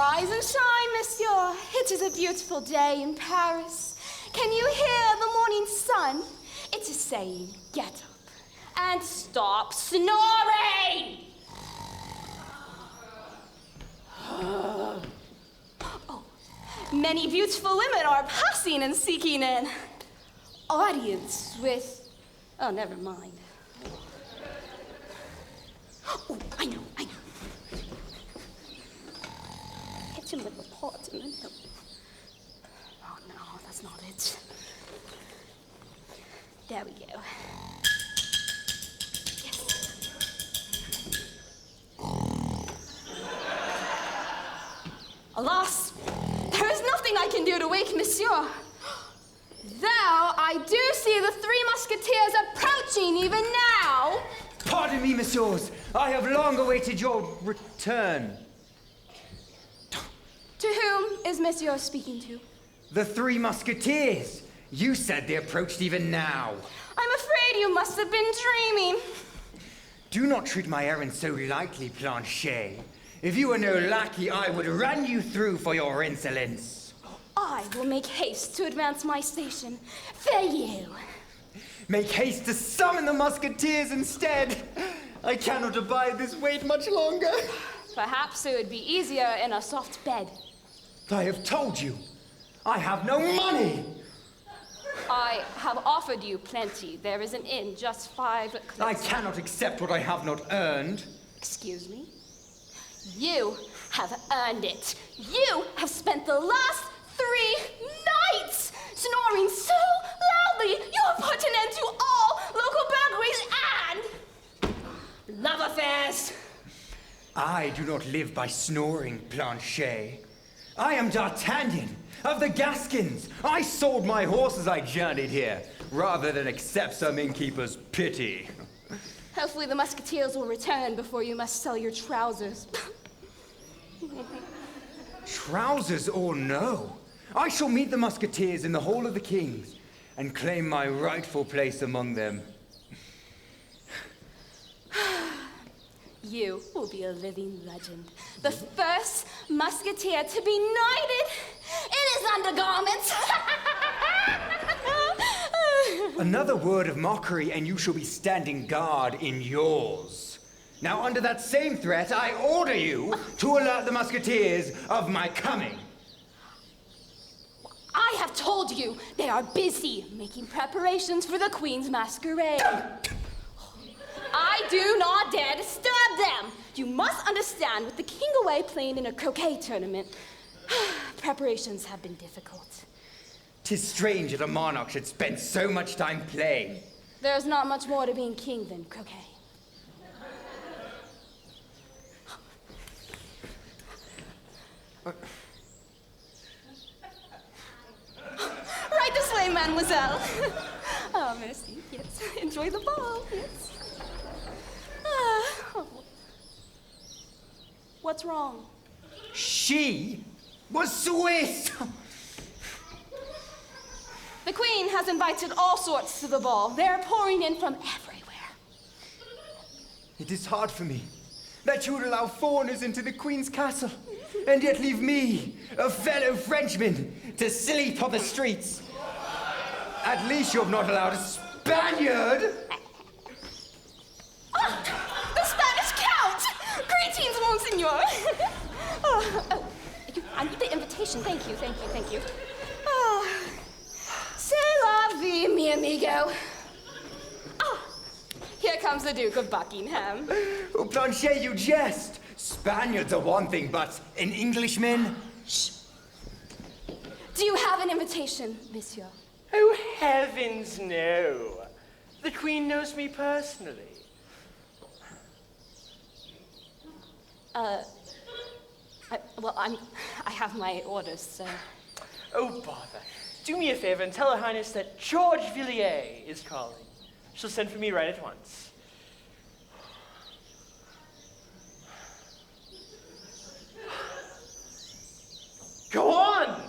Rise and shine, monsieur. It is a beautiful day in Paris. Can you hear the morning sun? It is saying, get up and stop snoring! Oh, many beautiful women are passing and seeking an audience with... Oh, never mind. Oh, I know. Hit him with the pot and then he'll... Oh, no, that's not it. There we go. Yes. Alas, there is nothing I can do to wake monsieur. Though I do see the Three Musketeers approaching even now. Pardon me, messieurs. I have long awaited your return. To whom is monsieur speaking to? The Three Musketeers. You said they approached even now. I'm afraid you must have been dreaming. Do not treat my errand so lightly, Planchet. If you were no lackey, I would run you through for your insolence. I will make haste to advance my station for you. Make haste to summon the Musketeers instead. I cannot abide this wait much longer. Perhaps it would be easier in a soft bed. I have told you, I have no money. I have offered you plenty. There is an inn just 5 clicks. I cannot accept what I have not earned. Excuse me? You have earned it. You have spent the last 3 nights snoring so loudly you have put an end to all local burglaries and love affairs. I do not live by snoring, Planchet. I am D'Artagnan of the Gascons. I sold my horse as I journeyed here, rather than accept some innkeeper's pity. Hopefully the Musketeers will return before you must sell your trousers. Trousers or no, I shall meet the Musketeers in the Hall of the Kings and claim my rightful place among them. You will be a living legend. The first Musketeer to be knighted in his undergarments. Another word of mockery and you shall be standing guard in yours. Now, under that same threat, I order you to alert the Musketeers of my coming. I have told you they are busy making preparations for the Queen's masquerade. I do not dare disturb them. You must understand, with the king away playing in a croquet tournament, preparations have been difficult. 'Tis strange that a monarch should spend so much time playing. There's not much more to being king than croquet. Right this way, mademoiselle. Oh, merci, yes. Enjoy the ball, yes. What's wrong? She was Swiss! The Queen has invited all sorts to the ball. They're pouring in from everywhere. It is hard for me that you would allow foreigners into the Queen's castle, and yet leave me, a fellow Frenchman, to sleep on the streets. At least you have not allowed a Spaniard. The Spanish Count! Greetings, Monseigneur! I need the invitation. Thank you. Oh, c'est la vie, mi amigo. Here comes the Duke of Buckingham. Oh, Planchet, you jest. Spaniards are one thing, but an Englishman? Shh. Do you have an invitation, monsieur? Oh, heavens, no. The Queen knows me personally. I have my orders, so... Oh, bother. Do me a favor and tell Her Highness that George Villiers is calling. She'll send for me right at once. Go on!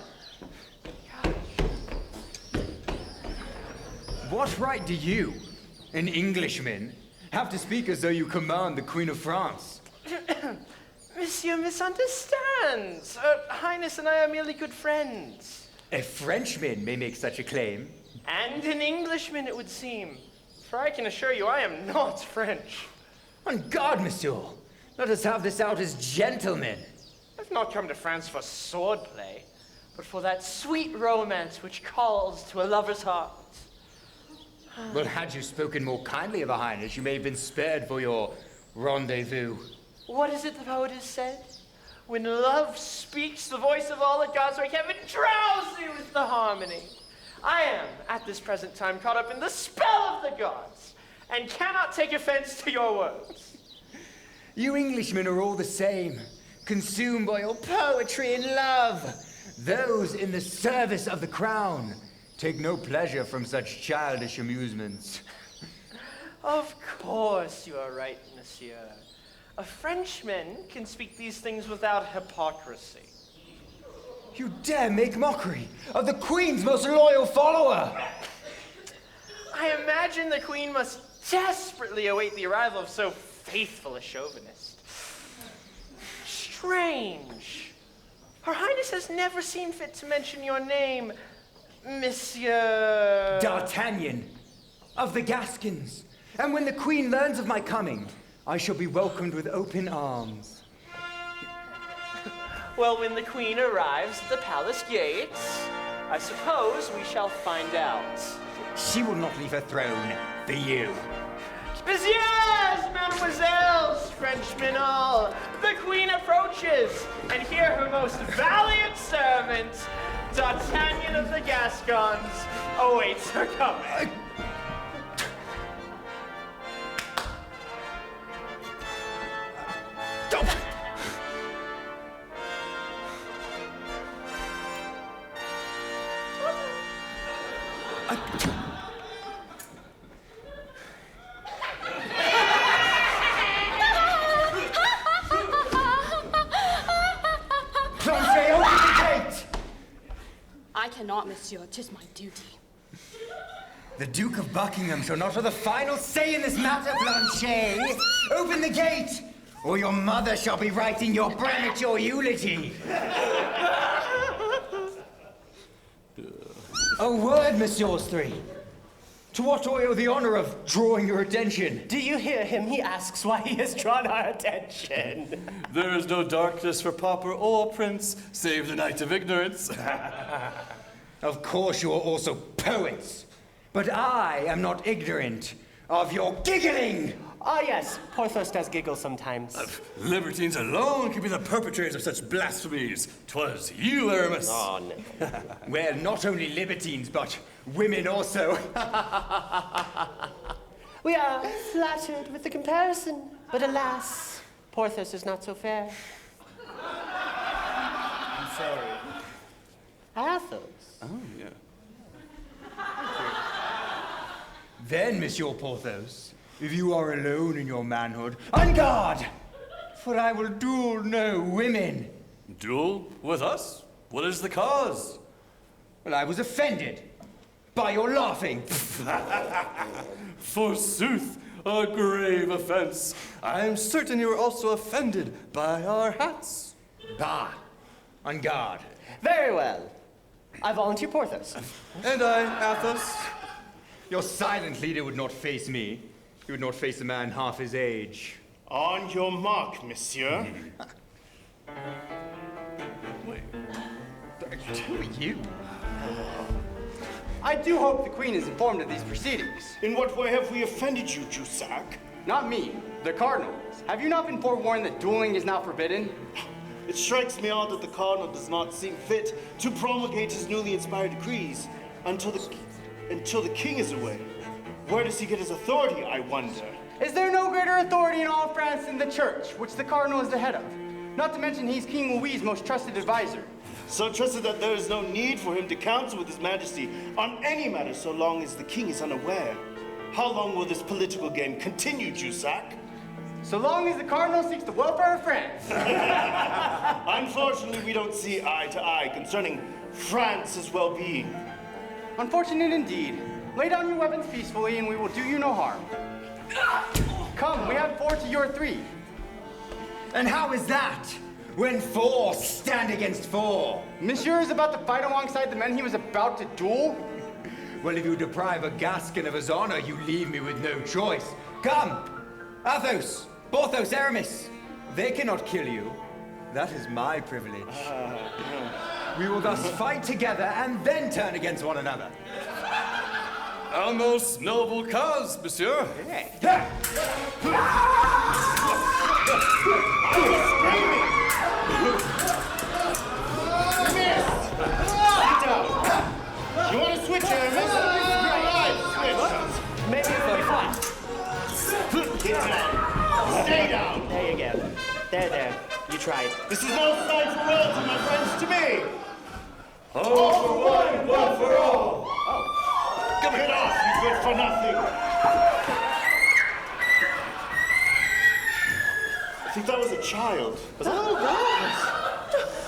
What right do you, an Englishman, have to speak as though you command the Queen of France? Monsieur misunderstands. understands. Highness and I are merely good friends. A Frenchman may make such a claim. And an Englishman, it would seem. For I can assure you I am not French. On guard, monsieur. Let us have this out as gentlemen. I've not come to France for swordplay, but for that sweet romance which calls to a lover's heart. Well, had you spoken more kindly of a highness, you may have been spared for your rendezvous. What is it the poet has said? When love speaks, the voice of all the gods wake heaven drowsy with the harmony. I am, at this present time, caught up in the spell of the gods, and cannot take offense to your words. You Englishmen are all the same, consumed by your poetry and love. Those in the service of the crown take no pleasure from such childish amusements. Of course you are right, monsieur. A Frenchman can speak these things without hypocrisy. You dare make mockery of the Queen's most loyal follower! I imagine the Queen must desperately await the arrival of so faithful a chauvinist. Strange. Her Highness has never seen fit to mention your name, Monsieur... D'Artagnan, of the Gascons. And when the Queen learns of my coming, I shall be welcomed with open arms. Well, when the Queen arrives at the palace gates, I suppose we shall find out. She will not leave her throne for you. Messieurs, mademoiselles, Frenchmen all, the Queen approaches, and here her most valiant servant, D'Artagnan of the Gascons, awaits her coming. I cannot, monsieur. 'Tis my duty. The Duke of Buckingham shall not have the final say in this matter, Blanchet. Open the gate, or your mother shall be writing your premature eulogy. A word, messieurs three. To what do I owe the honor of drawing your attention? Do you hear him? He asks why he has drawn our attention. There is no darkness for pauper or prince, save the night of ignorance. Of course you are also poets, but I am not ignorant of your giggling. Ah, yes, Porthos does giggle sometimes. Libertines alone can be the perpetrators of such blasphemies. 'Twas you, Aramis. Oh, no. Well, not only libertines, but women also. We are flattered with the comparison, but alas, Porthos is not so fair. I'm sorry. Athos. Oh, yeah. Then, Monsieur Porthos, if you are alone in your manhood, on guard! For I will duel no women. Duel with us? What is the cause? Well, I was offended by your laughing. Forsooth, a grave offense. I am certain you were also offended by our hats. Bah, on guard. Very well. I volunteer Porthos. And I, Athos. Your silent leader would not face me. He would not face a man half his age. On your mark, monsieur. Wait. Who are you? I do hope the Queen is informed of these proceedings. In what way have we offended you, Jussac? Not me, the Cardinal. Have you not been forewarned that dueling is now forbidden? It strikes me odd that the Cardinal does not see fit to promulgate his newly inspired decrees until the King is away. Where does he get his authority, I wonder? Is there no greater authority in all France than the Church, which the Cardinal is the head of? Not to mention he's King Louis's most trusted advisor. So trusted that there is no need for him to counsel with his Majesty on any matter so long as the King is unaware. How long will this political game continue, Jussac? So long as the Cardinal seeks the welfare of France. Unfortunately, we don't see eye to eye concerning France's well-being. Unfortunate indeed. Lay down your weapons peacefully and we will do you no harm. Come, we have 4 to your 3. And how is that? when four stand against four. Monsieur is about to fight alongside the men he was about to duel? Well, if you deprive a Gascon of his honor, you leave me with no choice. Come! Athos, Porthos, Aramis. They cannot kill you. That is my privilege. We will thus fight together and then turn against one another. A most noble cause, monsieur. You want to switch, Aramis? Right, Maybe it'll be fun. switch. Get down. Stay down. There you go. There. You tried. This is no fight for royalty, my friends, to me. All for one for all. Get off, you good for nothing. I think that was a child. Was that a little girl?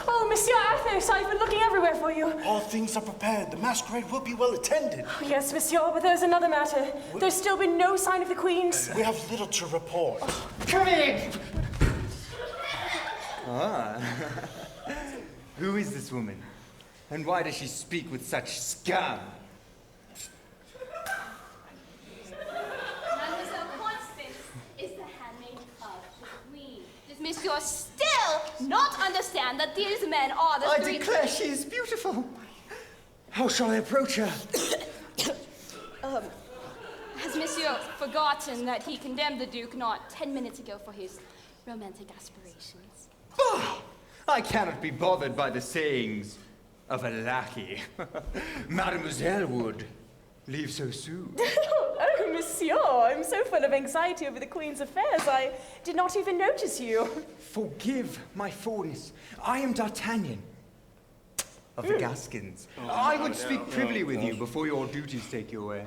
Oh, Monsieur Athos, I've been looking everywhere for you. All things are prepared. The masquerade will be well attended. Yes, Monsieur, but there's another matter. There's still been no sign of the Queens. We have little to report. Come in! Who is this woman? And why does she speak with such scum? Mademoiselle Constance is the handmaid of the Queen. Does Monsieur still not understand that these men are the I three... declare she is beautiful. How shall I approach her? Has Monsieur forgotten that he condemned the Duke not 10 minutes ago for his romantic aspirations? Bah! I cannot be bothered by the sayings of a lackey. Mademoiselle would leave so soon. Oh, Monsieur, I'm so full of anxiety over the Queen's affairs, I did not even notice you. Forgive my forwardness. I am D'Artagnan of the Gascons. I would speak privily with you before your duties take you away.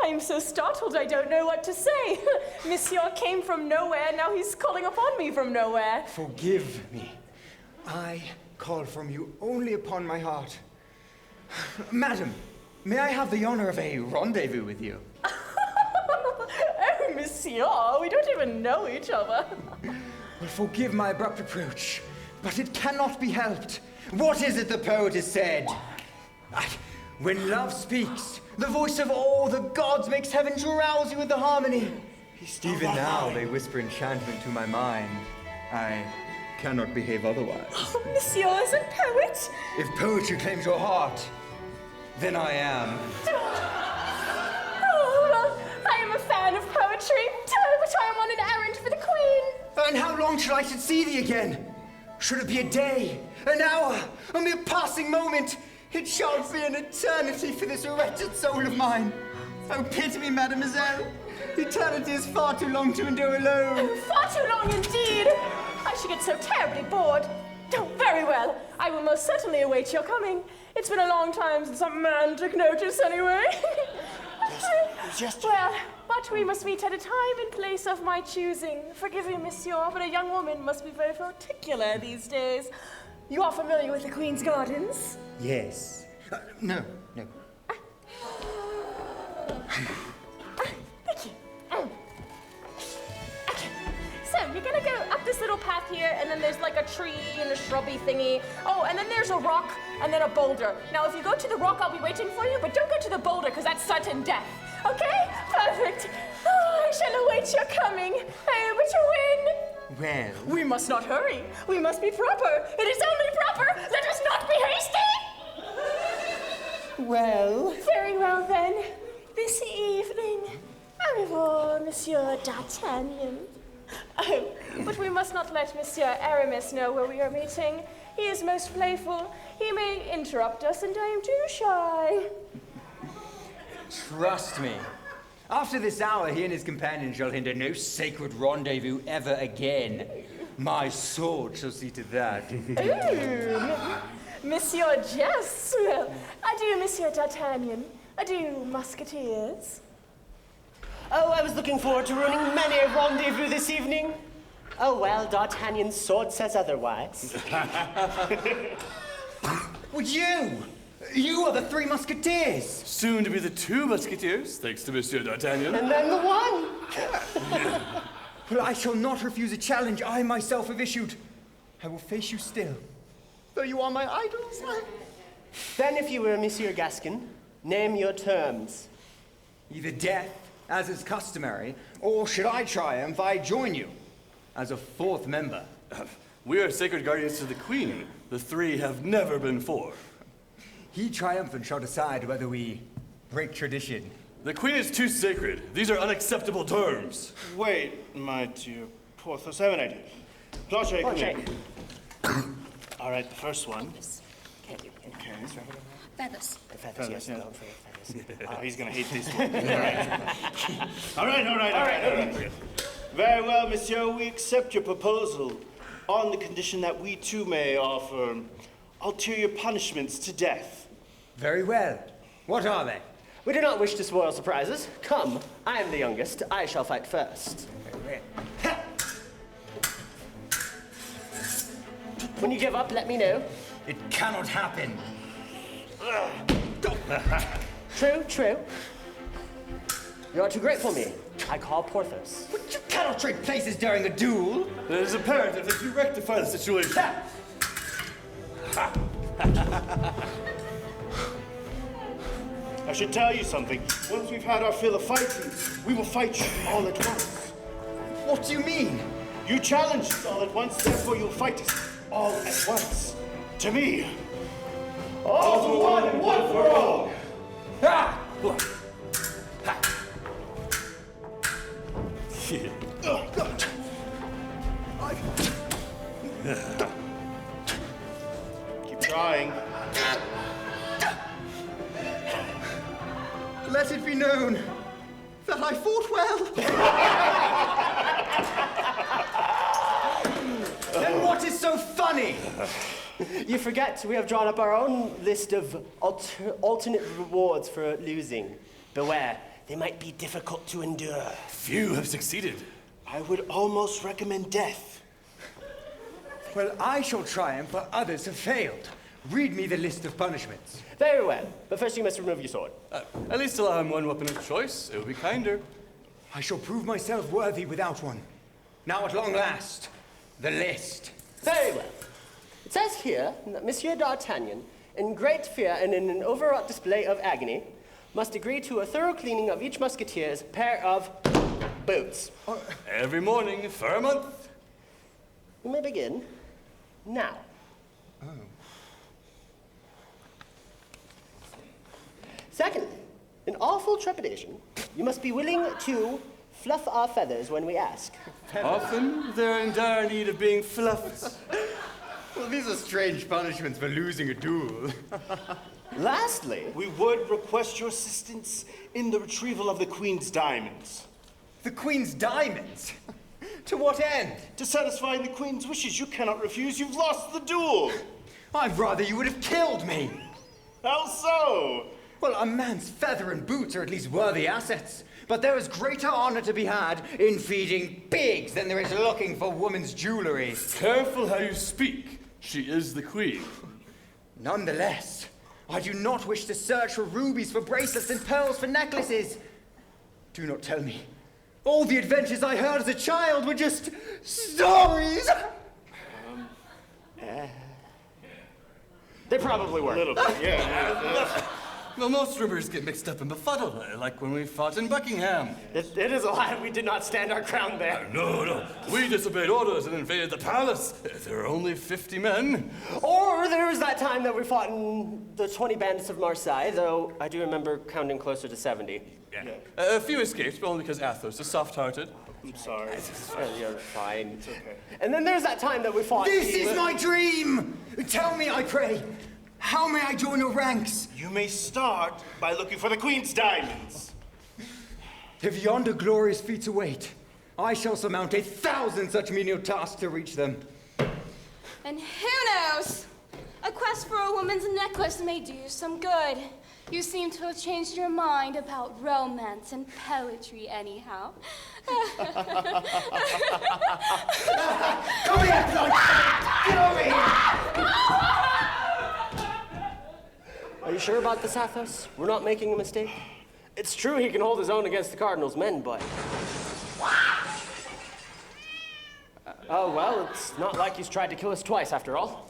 I'm so startled I don't know what to say. Monsieur came from nowhere, now he's calling upon me from nowhere. Forgive me. I call from you only upon my heart. Madam, may I have the honor of a rendezvous with you? Oh, Monsieur, we don't even know each other. Well, forgive my abrupt approach, but it cannot be helped. What is it the poet has said? When love speaks, the voice of all the gods makes heaven drowsy with the harmony. Even now they whisper enchantment to my mind. I cannot behave otherwise. Oh, Monsieur is a poet. If poetry claims your heart, then I am. Oh, well, I am a fan of poetry, but I am on an errand for the Queen. And how long shall I see thee again? Should it be a day, an hour, a mere passing moment? It shall be an eternity for this wretched soul of mine. Oh, pity me, mademoiselle. Eternity is far too long to endure alone. Far too long indeed. I should get so terribly bored. Oh, very well. I will most certainly await your coming. It's been a long time since a man took notice anyway. Well, but we must meet at a time and place of my choosing. Forgive me, Monsieur, but a young woman must be very particular these days. You are familiar with the Queen's Gardens? Yes. No. Thank you. Okay. So, you're gonna go up this little path here, and then there's like a tree and a shrubby thingy. Oh, and then there's a rock, and then a boulder. Now, if you go to the rock, I'll be waiting for you, but don't go to the boulder, because that's certain death. Okay? Perfect. Oh, I shall await your coming. Oh, but you win. Well, We must not hurry. We must be proper. It is only proper. Let us not be hasty. well. Very well, then. This evening, au revoir, Monsieur D'Artagnan. Oh, but we must not let Monsieur Aramis know where we are meeting. He is most playful. He may interrupt us, and I am too shy. Trust me. After this hour, he and his companion shall hinder no sacred rendezvous ever again. My sword shall see to that. Ooh, Monsieur jests. Well, adieu, Monsieur D'Artagnan. Adieu, Musketeers. Oh, I was looking forward to ruining many a rendezvous this evening. Oh, well, D'Artagnan's sword says otherwise. Well, you are the Three Musketeers. Soon to be the Two Musketeers, thanks to Monsieur D'Artagnan. And then the one. Well, I shall not refuse a challenge I myself have issued. I will face you still, though you are my idols. Then if you were Monsieur Gascon, name your terms. Either death, as is customary, or should I triumph, I join you as a fourth member. We are sacred guardians to the Queen. The three have never been four. He triumphant shall decide whether we break tradition. The Queen is too sacred. These are unacceptable terms. Wait, my dear Porthos, I have an idea. Planchet, come here. All right, the first one. Okay. Feathers. Feathers, yeah. Oh, he's gonna hate this one. All right. Very well, monsieur, we accept your proposal on the condition that we too may offer ulterior punishments to death. Very well. What are they? We do not wish to spoil surprises. Come, I am the youngest. I shall fight first. When you give up, let me know. It cannot happen. True. You are too great for me. I call Porthos. But you cannot trade places during a duel. It is imperative that you rectify the situation. I should tell you something. Once we've had our fill of fighting, we will fight you all at once. What do you mean? You challenged us all at once, therefore you'll fight us all at once. To me. All for one and one for all. Ah! Keep trying. Let it be known that I fought well. Then what is so funny? You forget we have drawn up our own list of alternate rewards for losing. Beware, they might be difficult to endure. Few have succeeded. I would almost recommend death. Well, I shall triumph, but others have failed. Read me the list of punishments. Very well, but first you must remove your sword. At least allow him one weapon of choice. It would be kinder. I shall prove myself worthy without one. Now at long last, the list. Very well. It says here that Monsieur d'Artagnan, in great fear and in an overwrought display of agony, must agree to a thorough cleaning of each musketeer's pair of boots. Every morning for a month. You may begin now. Secondly, in awful trepidation, you must be willing to fluff our feathers when we ask. Often they're in dire need of being fluffed. Well, these are strange punishments for losing a duel. Lastly, We would request your assistance in the retrieval of the Queen's diamonds. The Queen's diamonds? To what end? To satisfy the Queen's wishes, you cannot refuse. You've lost the duel. I'd rather you would have killed me. How so? Well, a man's feather and boots are at least worthy assets. But there is greater honor to be had in feeding pigs than there is looking for woman's jewelry. Careful how you speak. She is the Queen. Nonetheless, I do not wish to search for rubies for bracelets and pearls for necklaces. Do not tell me. All the adventures I heard as a child were just stories. they probably were. A little bit, yeah. Well, most rumors get mixed up and befuddled, like when we fought in Buckingham. It is a lie. We did not stand our ground there. No. We disobeyed orders and invaded the palace. There were only 50 men. Or there was that time that we fought in the 20 bandits of Marseille, though I do remember counting closer to 70. A few escaped, but only because Athos is soft-hearted. I'm sorry. You're fine. It's okay. And then there's that time that we fought. This is my dream! Tell me, I pray, how may I join your ranks? You may start by looking for the Queen's diamonds. If yonder glorious feats await, I shall surmount 1,000 such menial tasks to reach them. And who knows? A quest for a woman's necklace may do you some good. You seem to have changed your mind about romance and poetry anyhow. Come here, blood! Get over here! Are you sure about this, Athos? We're not making a mistake? It's true he can hold his own against the Cardinal's men, but... Oh, well, it's not like he's tried to kill us twice, after all.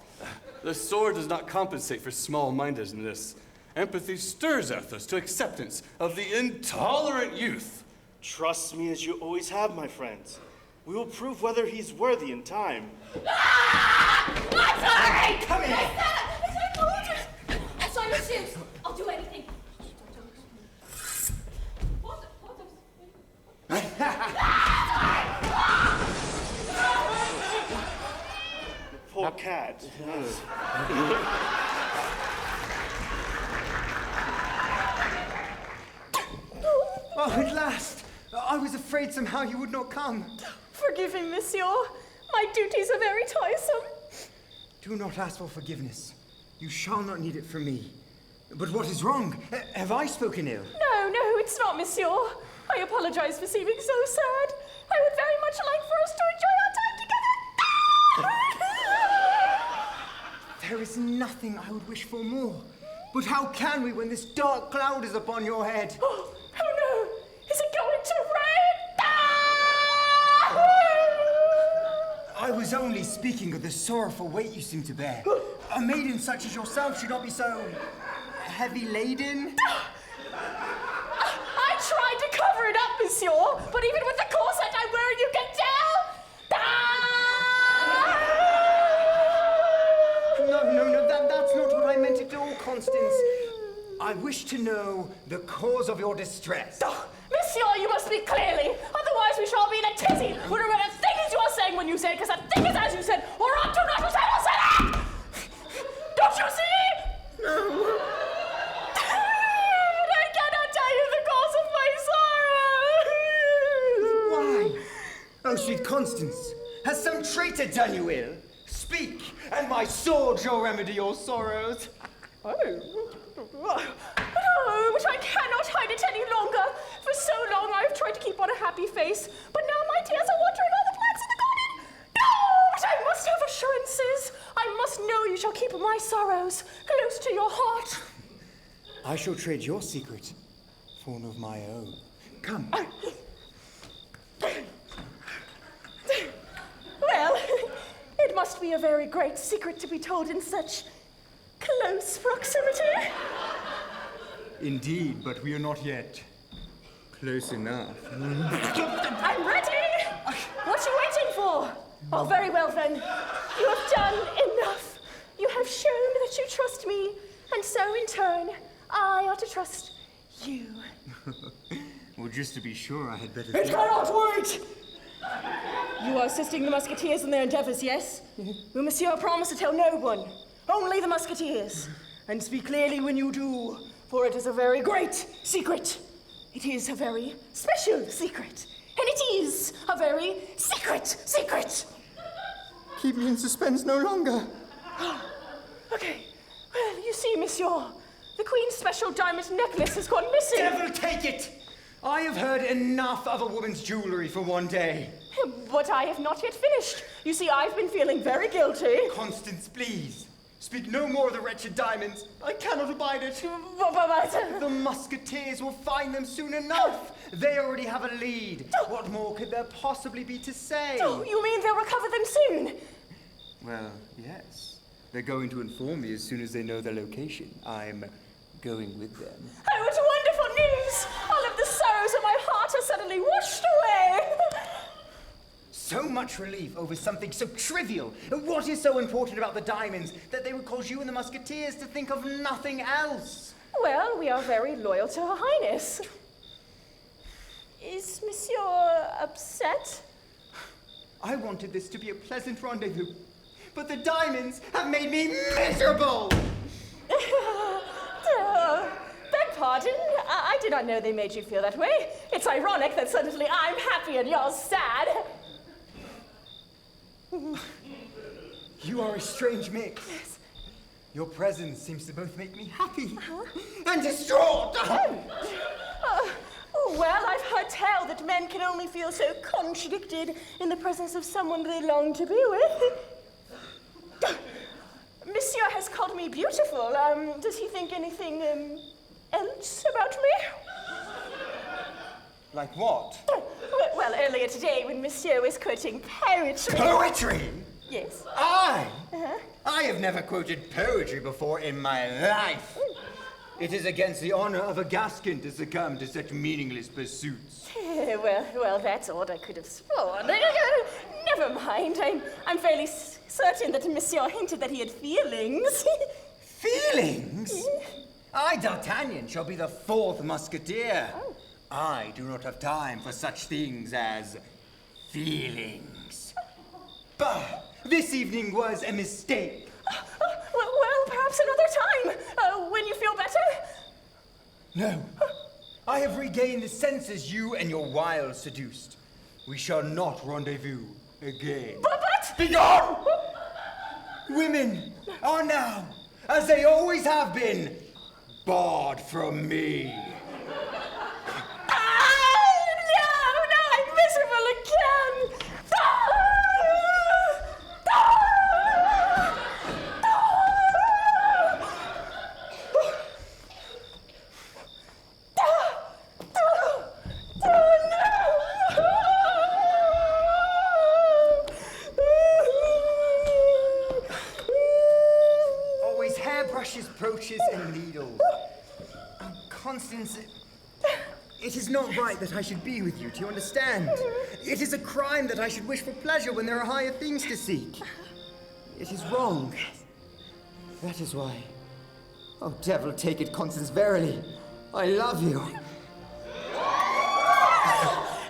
The sword does not compensate for small-mindedness. Empathy stirs us to acceptance of the intolerant youth. Trust me as you always have, my friends. We will prove whether he's worthy in time. I'm sorry! Come here! I'm sorry, Monsieur. I'll do anything. Poor cat. Oh, at last! I was afraid somehow you would not come. Forgive me, Monsieur. My duties are very tiresome. Do not ask for forgiveness. You shall not need it from me. But what is wrong? Have I spoken ill? No, it's not, Monsieur. I apologize for seeming so sad. I would very much like for us to enjoy our time together. There is nothing I would wish for more. But how can we when this dark cloud is upon your head? Oh no! Is it going to rain? I was only speaking of the sorrowful weight you seem to bear. A maiden such as yourself should not be so heavy laden. I tried to cover it up, Monsieur, but even with the corset I wear, you can tell. No, that's not what I meant at all, Constance. I wish to know the cause of your distress. Monsieur, you must speak clearly, otherwise we shall be in a tizzy. Whatever the thing is you are saying when you say it, because the thing is as you said, or I do not say or say that! Don't you see? No. I cannot tell you the cause of my sorrow. Why? Oh, sweet Constance, has some traitor done you ill? Speak, and my sword shall remedy your sorrows. Oh, but I cannot hide it any longer. For so long I have tried to keep on a happy face, but now my tears are watering all the plants in the garden. No, but I must have assurances. I must know you shall keep my sorrows close to your heart. I shall trade your secret for one of my own. Come. Well, it must be a very great secret to be told in such close proximity. Indeed, but we are not yet close enough. I'm ready! What are you waiting for? Oh, very well then. You have done enough. You have shown that you trust me, and so in turn, I ought to trust you. Well, just to be sure, I had better... It cannot wait! You are assisting the Musketeers in their endeavors, yes? Will Monsieur promise to tell no one? Only the Musketeers. And speak clearly when you do, for it is a very great secret. It is a very special secret. And it is a very secret. Keep me in suspense no longer. Okay. Well, you see, Monsieur, the Queen's special diamond necklace has gone missing. Devil take it! I have heard enough of a woman's jewelry for one day. But I have not yet finished. You see, I've been feeling very guilty. Constance, please. Speak no more of the wretched diamonds. I cannot abide it. But The Musketeers will find them soon enough. They already have a lead. What more could there possibly be to say? Oh, you mean they'll recover them soon? Well, yes. They're going to inform me as soon as they know their location. I'm going with them. Oh, what wonderful news! All of the sorrows of my heart are suddenly washed away. So much relief over something so trivial. What is so important about the diamonds that they would cause you and the Musketeers to think of nothing else? Well, we are very loyal to Her Highness. Is Monsieur upset? I wanted this to be a pleasant rendezvous, but the diamonds have made me miserable! Beg pardon? I did not know they made you feel that way. It's ironic that suddenly I'm happy and you're sad. You are a strange mix. Yes. Your presence seems to both make me happy and distraught. Well, I've heard tell that men can only feel so contradicted in the presence of someone they long to be with. Monsieur has called me beautiful. Does he think anything else about me? Like what? Well, earlier today when Monsieur was quoting poetry. Poetry? Yes. I? Uh-huh. I have never quoted poetry before in my life. It is against the honor of a Gascon to succumb to such meaningless pursuits. Well, that's odd. I could have sworn. Never mind. I'm fairly certain that Monsieur hinted that he had feelings. Feelings? I, D'Artagnan, shall be the fourth musketeer. Oh. I do not have time for such things as feelings. Bah! This evening was a mistake. Well, perhaps another time, when you feel better. No. I have regained the senses you and your wiles seduced. We shall not rendezvous again. But... Begone! Women are now, as they always have been, barred from me. No, I'm miserable again. Always hairbrushes, brooches, and needles. Oh, Constance, it is not right that I should be with you, do you understand? It is a crime that I should wish for pleasure when there are higher things to seek. It is wrong. That is why. Oh, devil take it, Constance, verily. I love you.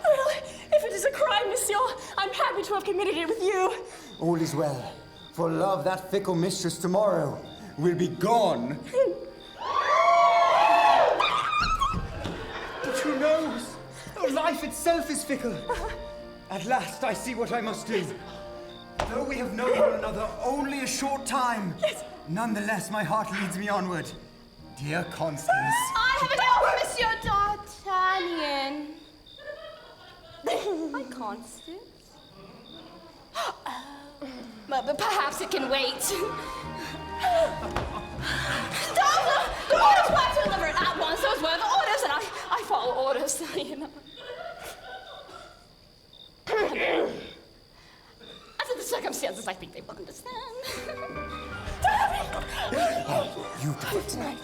Well, if it is a crime, Monsieur, I'm happy to have committed it with you. All is well. For love, that fickle mistress tomorrow will be gone. But who knows? Oh, life itself is fickle. At last I see what I must do. Though we have known one another only a short time, nonetheless my heart leads me onward. Dear Constance. I have a note for Monsieur D'Artagnan. Hi, Constance. But perhaps it can wait. The orders were to deliver it at once. Those were the orders, and I follow orders, you know. As in the circumstances, I think they will understand. You do it tonight.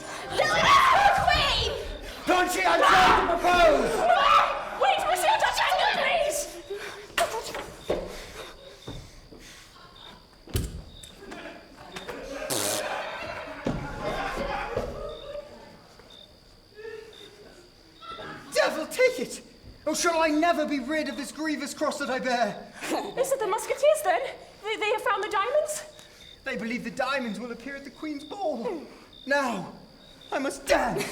Queen! Blanche, I'm trying to propose! Wait, Monsieur D'Artagnan, please! Devil take it! Oh, shall I never be rid of this grievous cross that I bear? Is it the Musketeers, then? They have found the diamonds? They believe the diamonds will appear at the Queen's ball. Now, I must dance.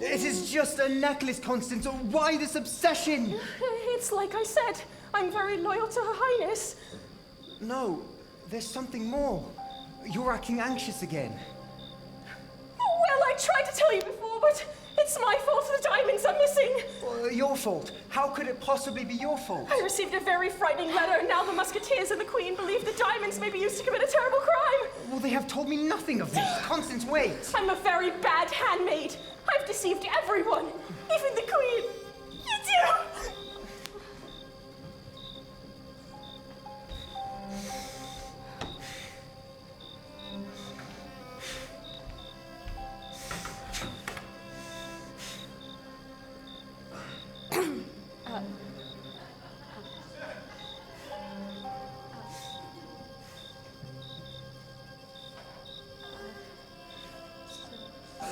It is just a necklace, Constance. Or why this obsession? It's like I said. I'm very loyal to Her Highness. No, there's something more. You're acting anxious again. Well, I tried to tell you before, but it's my fault the diamonds are missing. Your fault. How could it possibly be your fault? I received a very frightening letter, and now the Musketeers and the Queen believe the diamonds may be used to commit a terrible crime. Well, they have told me nothing of this. Constance, wait. I'm a very bad handmaid. I've deceived everyone, even the Queen. You do.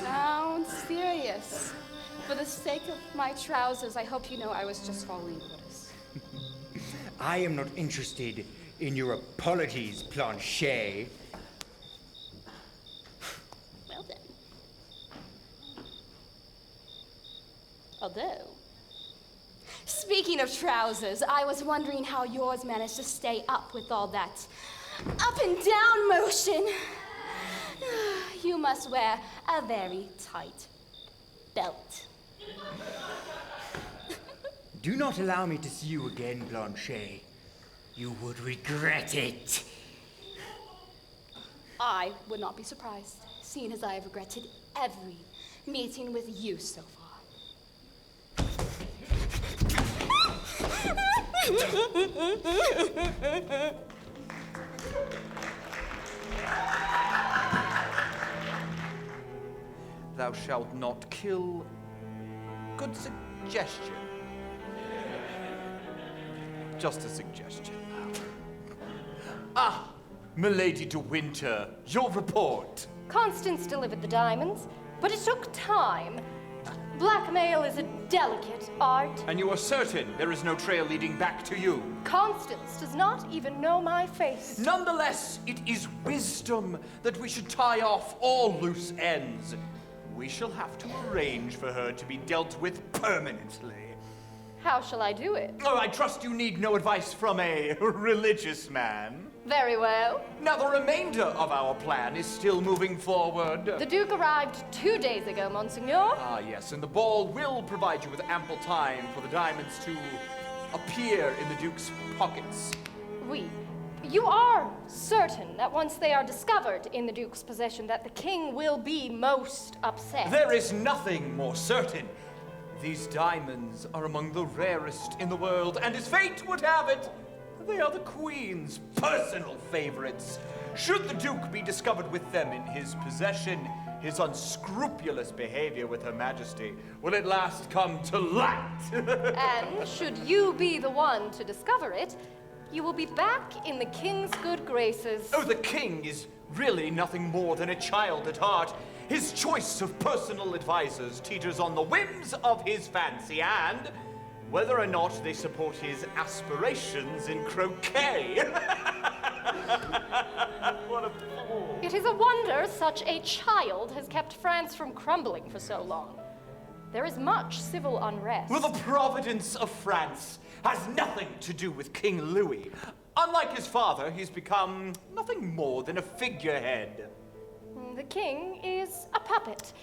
Sounds serious. For the sake of my trousers, I hope you know I was just following orders. I am not interested in your apologies, Planchet. Well then. Although, speaking of trousers, I was wondering how yours managed to stay up with all that up and down motion. You must wear a very tight belt. Do not allow me to see you again, Blanchet. You would regret it. I would not be surprised, seeing as I have regretted every meeting with you so far. Thou shalt not kill. Good suggestion. Just a suggestion. Ah, Milady de Winter, your report. Constance delivered the diamonds, but it took time. Blackmail is a delicate art. And you are certain there is no trail leading back to you? Constance does not even know my face. Nonetheless, it is wisdom that we should tie off all loose ends. We shall have to arrange for her to be dealt with permanently. How shall I do it? Oh, I trust you need no advice from a religious man. Very well. Now, the remainder of our plan is still moving forward. The Duke arrived 2 days ago, Monseigneur. Ah, yes, and the ball will provide you with ample time for the diamonds to appear in the Duke's pockets. Oui. You are certain that once they are discovered in the Duke's possession that the king will be most upset? There is nothing more certain. These diamonds are among the rarest in the world, and as fate would have it, they are the Queen's personal favorites. Should the Duke be discovered with them in his possession, his unscrupulous behavior with Her Majesty will at last come to light. And should you be the one to discover it, you will be back in the king's good graces. Oh, the king is really nothing more than a child at heart. His choice of personal advisors teeters on the whims of his fancy and whether or not they support his aspirations in croquet. What a fool. It is a wonder such a child has kept France from crumbling for so long. There is much civil unrest. Well, the providence of France has nothing to do with King Louis. Unlike his father, he's become nothing more than a figurehead. The king is a puppet.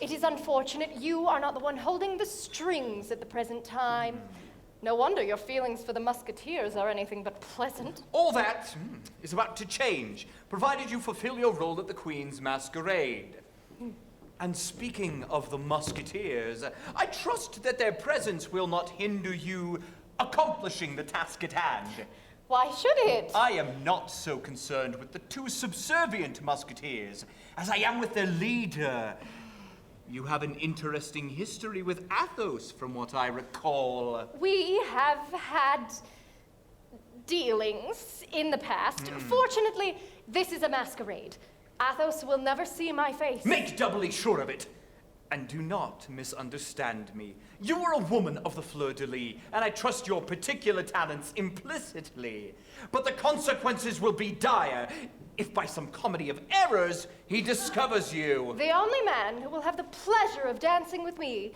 It is unfortunate you are not the one holding the strings at the present time. No wonder your feelings for the Musketeers are anything but pleasant. All that is about to change, provided you fulfill your role at the Queen's masquerade. And speaking of the Musketeers, I trust that their presence will not hinder you accomplishing the task at hand. Why should it? I am not so concerned with the two subservient Musketeers as I am with their leader. You have an interesting history with Athos, from what I recall. We have had dealings in the past. Fortunately, this is a masquerade. Athos will never see my face. Make doubly sure of it. And do not misunderstand me. You are a woman of the fleur-de-lis, and I trust your particular talents implicitly. But the consequences will be dire if by some comedy of errors he discovers you. The only man who will have the pleasure of dancing with me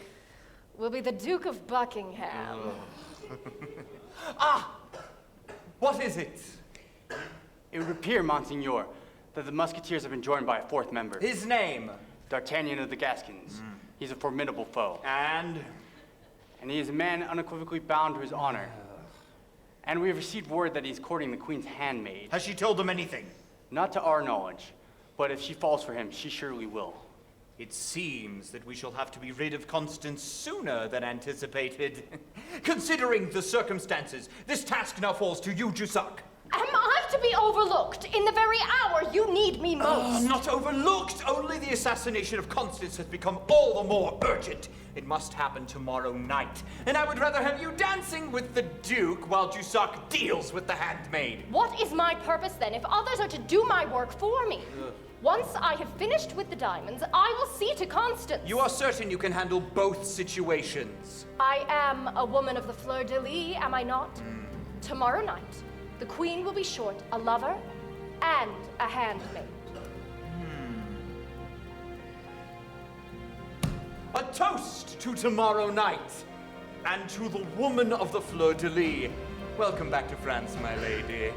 will be the Duke of Buckingham. Ah! What is it? It would appear, Monseigneur, that the Musketeers have been joined by a fourth member. His name? D'Artagnan of the Gascons. He's a formidable foe. And he is a man unequivocally bound to his honor. And we have received word that he's courting the Queen's handmaid. has she told them anything? Not to our knowledge, but if she falls for him, she surely will. It seems that we shall have to be rid of Constance sooner than anticipated. Considering the circumstances, this task now falls to you, Jussac. Am I to be overlooked in the very hour you need me most? Not overlooked. Only the assassination of Constance has become all the more urgent. It must happen tomorrow night. And I would rather have you dancing with the Duke while Jussac deals with the handmaid. What is my purpose then if others are to do my work for me? Once I have finished with the diamonds, I will see to Constance. You are certain you can handle both situations? I am a woman of the fleur-de-lis, am I not? Tomorrow night, the Queen will be short a lover and a handmaid. A toast to tomorrow night, and to the woman of the fleur-de-lis. Welcome back to France, my lady.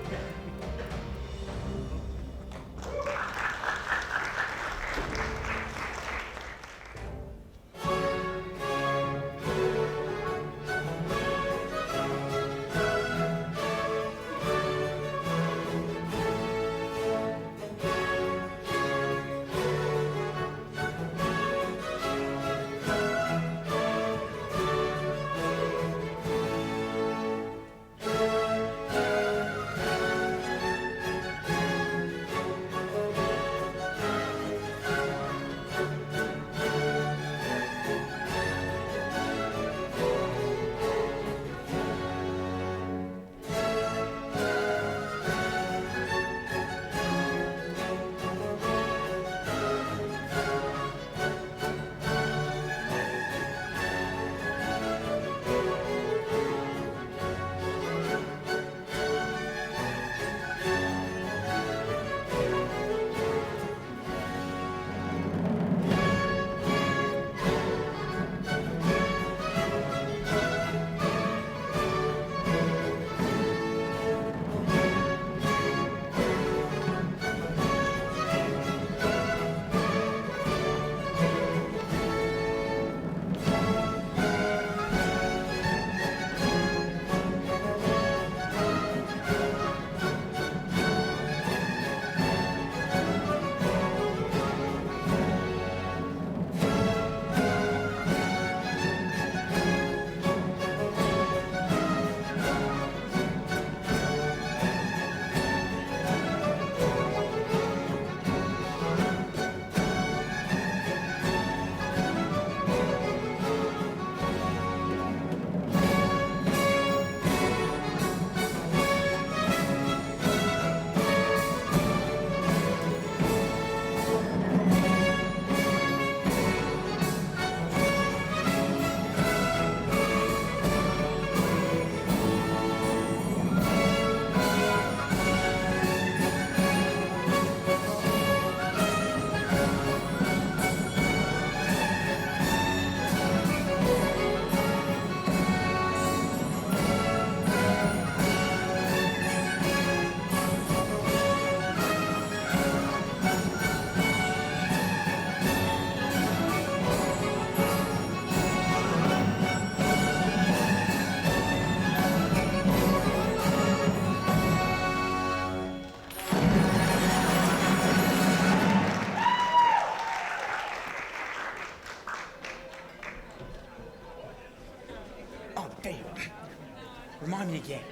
Remind me again.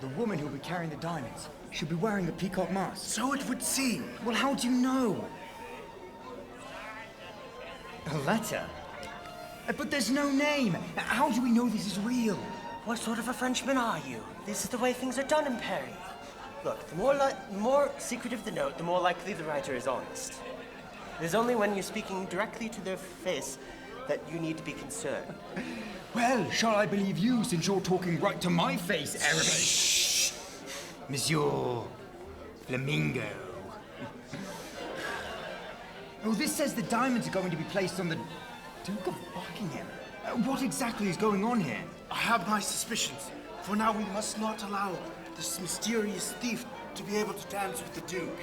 The woman who'll be carrying the diamonds should be wearing the peacock mask. So it would seem. Well, how do you know? A letter? But there's no name. How do we know this is real? What sort of a Frenchman are you? This is the way things are done in Paris. Look, the more secretive the note, the more likely the writer is honest. It is only when you're speaking directly to their face that you need to be concerned. Well, shall I believe you since you're talking right to my face, Arabic? Shh. Monsieur Flamingo. Oh, this says the diamonds are going to be placed on the Duke of Buckingham. What exactly is going on here? I have my suspicions. For now, we must not allow this mysterious thief to be able to dance with the Duke.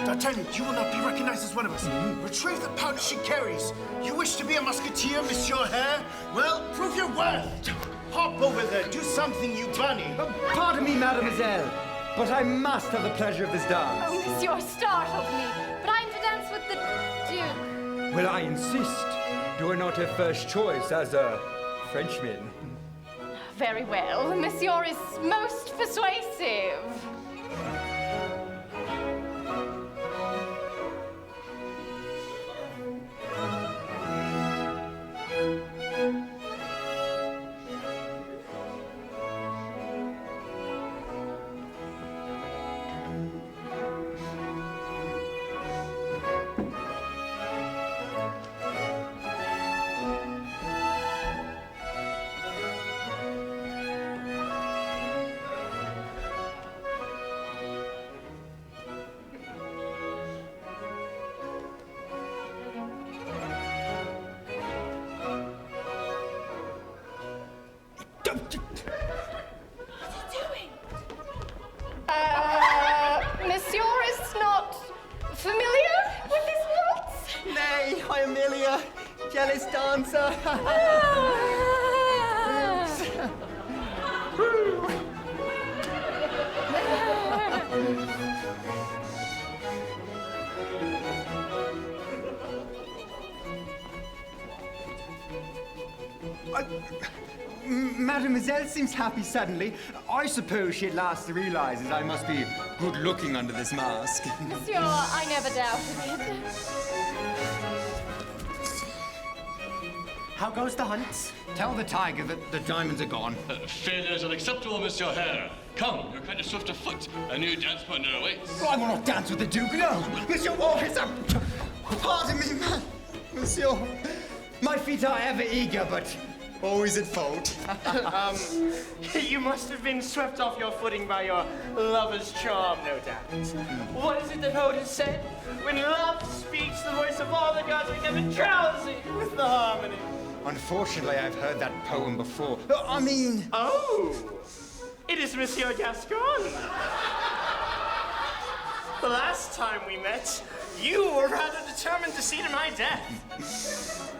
D'Artagnan, you will not be recognized as one of us. Retrieve the pouch she carries. You wish to be a musketeer, Monsieur Hare? Well, prove your worth. Hop over there, do something, you bunny. Pardon me, mademoiselle, but I must have the pleasure of this dance. Oh, monsieur startled me. But I'm to dance with the Duke. Well, I insist. You are not her first choice as a Frenchman. Very well. Monsieur is most persuasive. Monsieur is not familiar with this waltz? Nay, hi Amelia, jealous dancer. Mademoiselle seems happy suddenly. I suppose she at last realizes I must be good-looking under this mask. Monsieur, I never doubted it. How goes the hunt? Tell the tiger that the diamonds are gone. Failure is unacceptable, Monsieur Hare. Come, you're kind of swift of foot. A new dance partner awaits. I will not dance with the Duke, no! Monsieur Walker, pardon me, Monsieur. My feet are ever eager, but always at fault. You must have been swept off your footing by your lover's charm, no doubt. What is it the poet has said? When love speaks the voice of all the gods, we get drowsy with the harmony. Unfortunately, I've heard that poem before. I mean... Oh, it is Monsieur Gascon. The last time we met, you were rather determined to see to my death.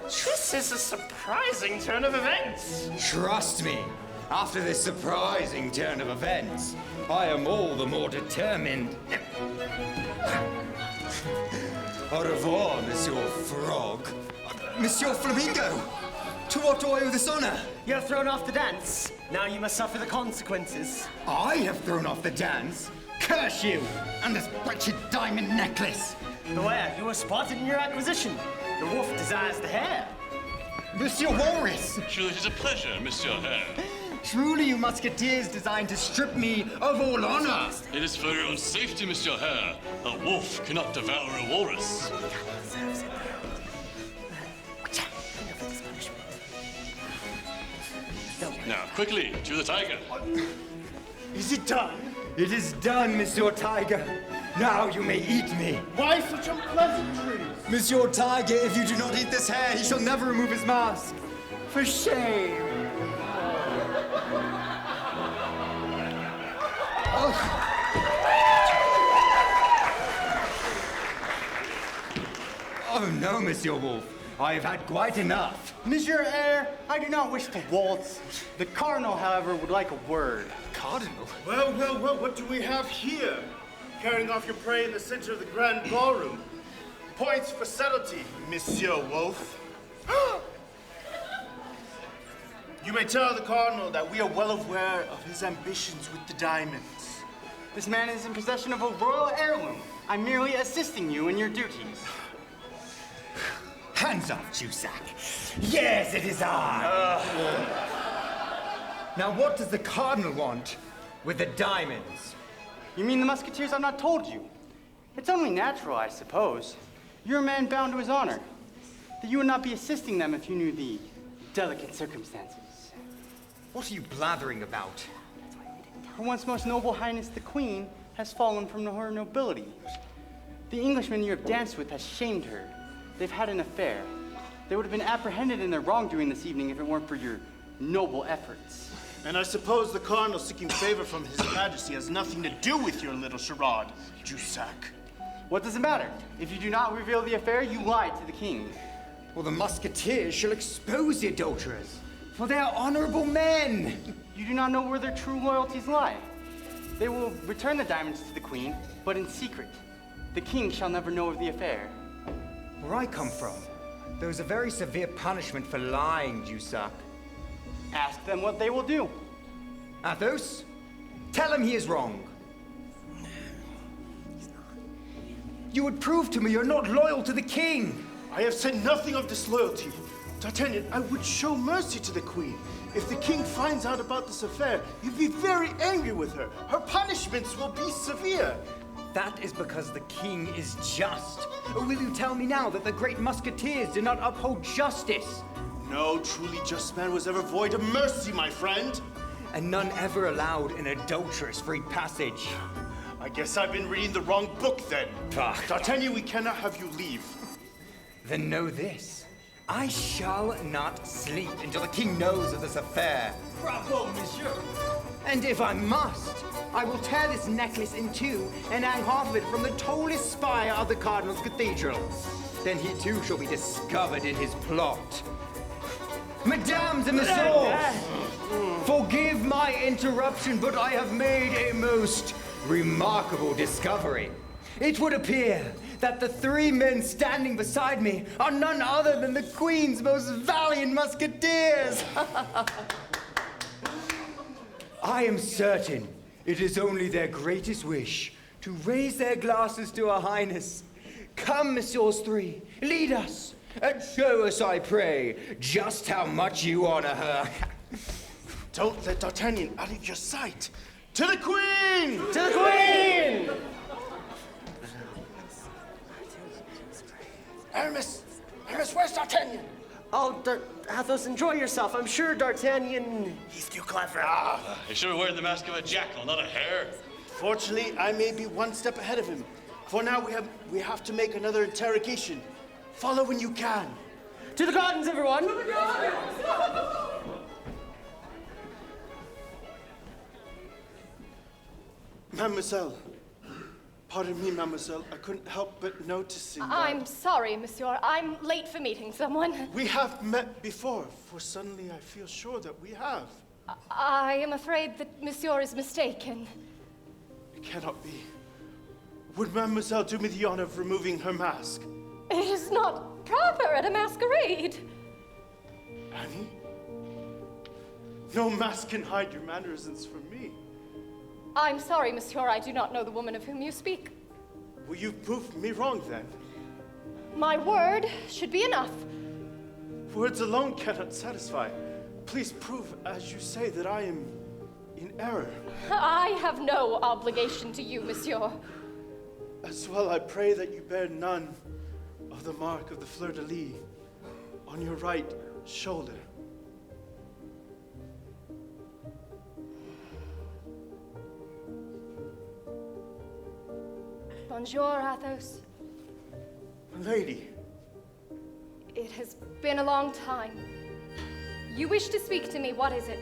This is a surprising turn of events. Trust me, after this surprising turn of events, I am all the more determined. Au revoir, Monsieur Frog. Monsieur Flamingo, to what do I owe this honor? You're thrown off the dance. Now you must suffer the consequences. I have thrown off the dance. Curse you, and this wretched diamond necklace. Beware, you were spotted in your acquisition. The wolf desires the hare. Monsieur Walrus. Truly, it is a pleasure, Monsieur Hare. Truly, you musketeers designed to strip me of all honor. It is for your own safety, Monsieur Hare. A wolf cannot devour a walrus. Now, quickly, to the tiger. Is it done? It is done, Monsieur Tiger. Now you may eat me. Why such unpleasantries? Monsieur Tiger, if you do not eat this hare, he shall never remove his mask. For shame. Oh no, Monsieur Wolf. I have had quite enough. Monsieur Hare, I do not wish to waltz. The Cardinal, however, would like a word. Cardinal? Well, what do we have here? Carrying off your prey in the center of the grand ballroom. Points for subtlety, Monsieur Wolf. You may tell the Cardinal that we are well aware of his ambitions with the diamonds. This man is in possession of a royal heirloom. I'm merely assisting you in your duties. Hands off, Jussac. Yes, it is I. Now, what does the Cardinal want with the diamonds? You mean the Musketeers I've not told you? It's only natural, I suppose. You're a man bound to his honor. That you would not be assisting them if you knew the delicate circumstances. What are you blathering about? Her once most noble highness the Queen has fallen from her nobility. The Englishman you have danced with has shamed her. They've had an affair. They would have been apprehended in their wrongdoing this evening if it weren't for your noble efforts. And I suppose the Cardinal seeking favor from His Majesty has nothing to do with your little charade, Jussac. What does it matter? If you do not reveal the affair, you lied to the king. Well, the Musketeers shall expose the adulterers, for they are honorable men. You do not know where their true loyalties lie. They will return the diamonds to the Queen, but in secret. The king shall never know of the affair. Where I come from, there is a very severe punishment for lying, Jussac. Ask them what they will do. Athos, tell him he is wrong. You would prove to me you're not loyal to the king. I have said nothing of disloyalty. D'Artagnan, I would show mercy to the Queen. If the king finds out about this affair, he'd be very angry with her. Her punishments will be severe. That is because the king is just. Or will you tell me now that the great Musketeers do not uphold justice? No truly just man was ever void of mercy, my friend. And none ever allowed an adulteress free passage. I guess I've been reading the wrong book then. Bah. D'Artagnan, we cannot have you leave. Then know this. I shall not sleep until the king knows of this affair. Bravo, monsieur. And if I must, I will tear this necklace in two and hang half of it from the tallest spire of the Cardinal's cathedral. Then he too shall be discovered in his plot. Mesdames and messieurs, forgive my interruption, but I have made a most remarkable discovery. It would appear that the three men standing beside me are none other than the Queen's most valiant musketeers. I am certain it is only their greatest wish to raise their glasses to Her Highness. Come, messieurs three, lead us, and show us, I pray, just how much you honor her. Don't let D'Artagnan out of your sight. To the Queen! To the Queen! Aramis, where's D'Artagnan? Oh, Athos, enjoy yourself. I'm sure D'Artagnan... He's too clever. He should be wearing the mask of a jackal, not a hare. Fortunately, I may be one step ahead of him. For now, we have to make another interrogation. Follow when you can. To the gardens, everyone! To the gardens! Mademoiselle. Pardon me, mademoiselle. I couldn't help but noticing that I'm sorry, monsieur. I'm late for meeting someone. we have met before, for suddenly I feel sure that we have. I am afraid that monsieur is mistaken. It cannot be. Would mademoiselle do me the honor of removing her mask? It is not proper at a masquerade. Annie? No mask can hide your mannerisms from me. I'm sorry, monsieur. I do not know the woman of whom you speak. Will you prove me wrong, then? My word should be enough. Words alone cannot satisfy. Please prove, as you say, that I am in error. I have no obligation to you, monsieur. As well, I pray that you bear none of the mark of the fleur-de-lis on your right shoulder. Bonjour, Athos. Lady, It has been a long time. You wish to speak to me. What is it?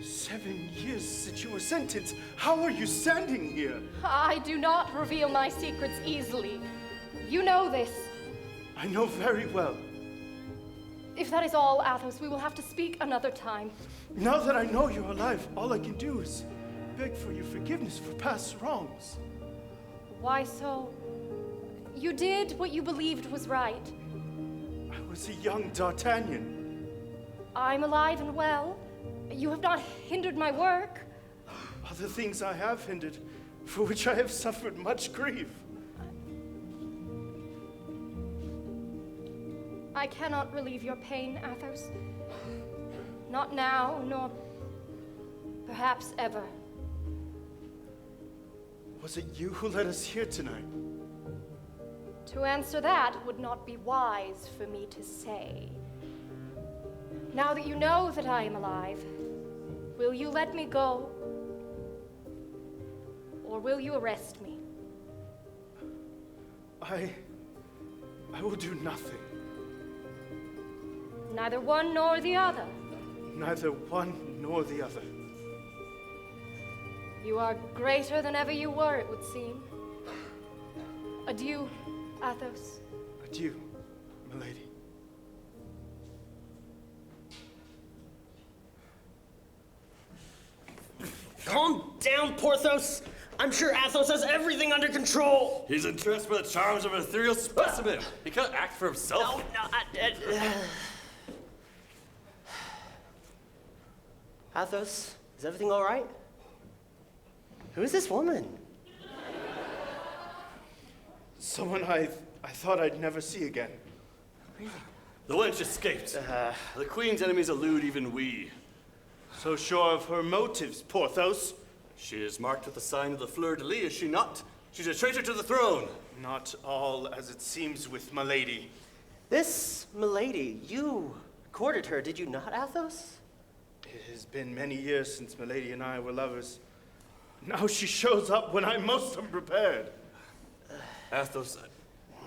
7 years since you were sentenced. How are you standing here? I do not reveal my secrets easily. You know this. I know very well. If that is all, Athos, we will have to speak another time. Now that I know you're alive, all I can do is beg for your forgiveness for past wrongs. Why so? You did what you believed was right. I was a young D'Artagnan. I'm alive and well. You have not hindered my work. Other things I have hindered, for which I have suffered much grief. I cannot relieve your pain, Athos. Not now, nor perhaps ever. Was it you who led us here tonight? To answer that would not be wise for me to say. Now that you know that I am alive, will you let me go? Or will you arrest me? I will do nothing. Neither one nor the other. Neither one nor the other. You are greater than ever you were, it would seem. Adieu, Athos. Adieu, milady. Calm down, Porthos. I'm sure Athos has everything under control. He's impressed by the charms of an ethereal specimen. He can't act for himself. Athos, is everything all right? Who is this woman? Someone I thought I'd never see again. The wench escaped. The Queen's enemies elude even we. So sure of her motives, Porthos. She is marked with the sign of the fleur-de-lis, is she not? She's a traitor to the throne. Not all as it seems with milady. This milady, you courted her, did you not, Athos? It has been many years since milady and I were lovers. Now she shows up when I'm most unprepared. Athos,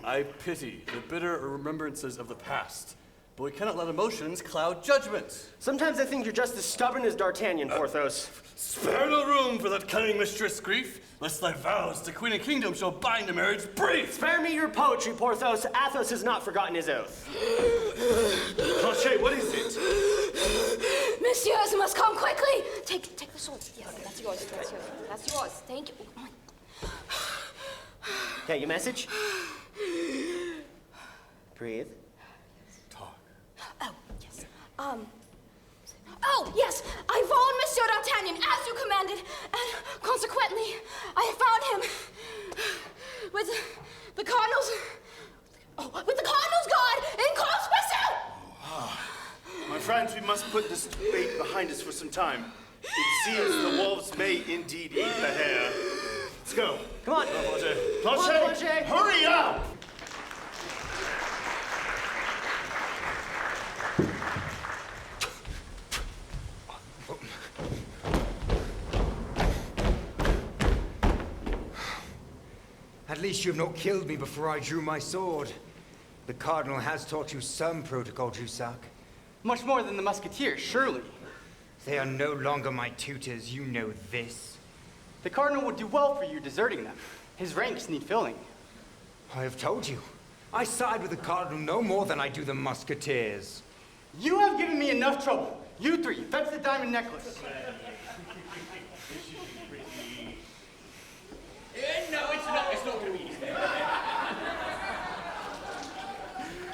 I pity the bitter remembrances of the past, but we cannot let emotions cloud judgment. Sometimes I think you're just as stubborn as D'Artagnan, Porthos. Spare no room for that cunning mistress grief, lest thy vows to queen and kingdom shall bind a marriage brief. Spare me your poetry, Porthos. Athos has not forgotten his oath. Planchet, what is it? Messieurs, you must come quickly. Take the sword. Yes, that's yours. That's yours. Thank you. Okay, your message? Breathe. Talk. Oh, yes. Oh, yes. I followed Monsieur D'Artagnan as you commanded, and consequently, I have found him with the Cardinal's. With the Cardinal's guard in close pursuit. My friends, we must put this debate behind us for some time. It seems the wolves may indeed eat the hare. Let's go. Come on. Planchet, Planchet. hurry up! At least you have not killed me before I drew my sword. The Cardinal has taught you some protocol, Jussac. Much more than the Musketeers, surely. They are no longer my tutors, you know this. The Cardinal would do well for you deserting them. His ranks need filling. I have told you. I side with the Cardinal no more than I do the Musketeers. You have given me enough trouble. You three, fetch the diamond necklace. No, it's not. It's not going to be easy.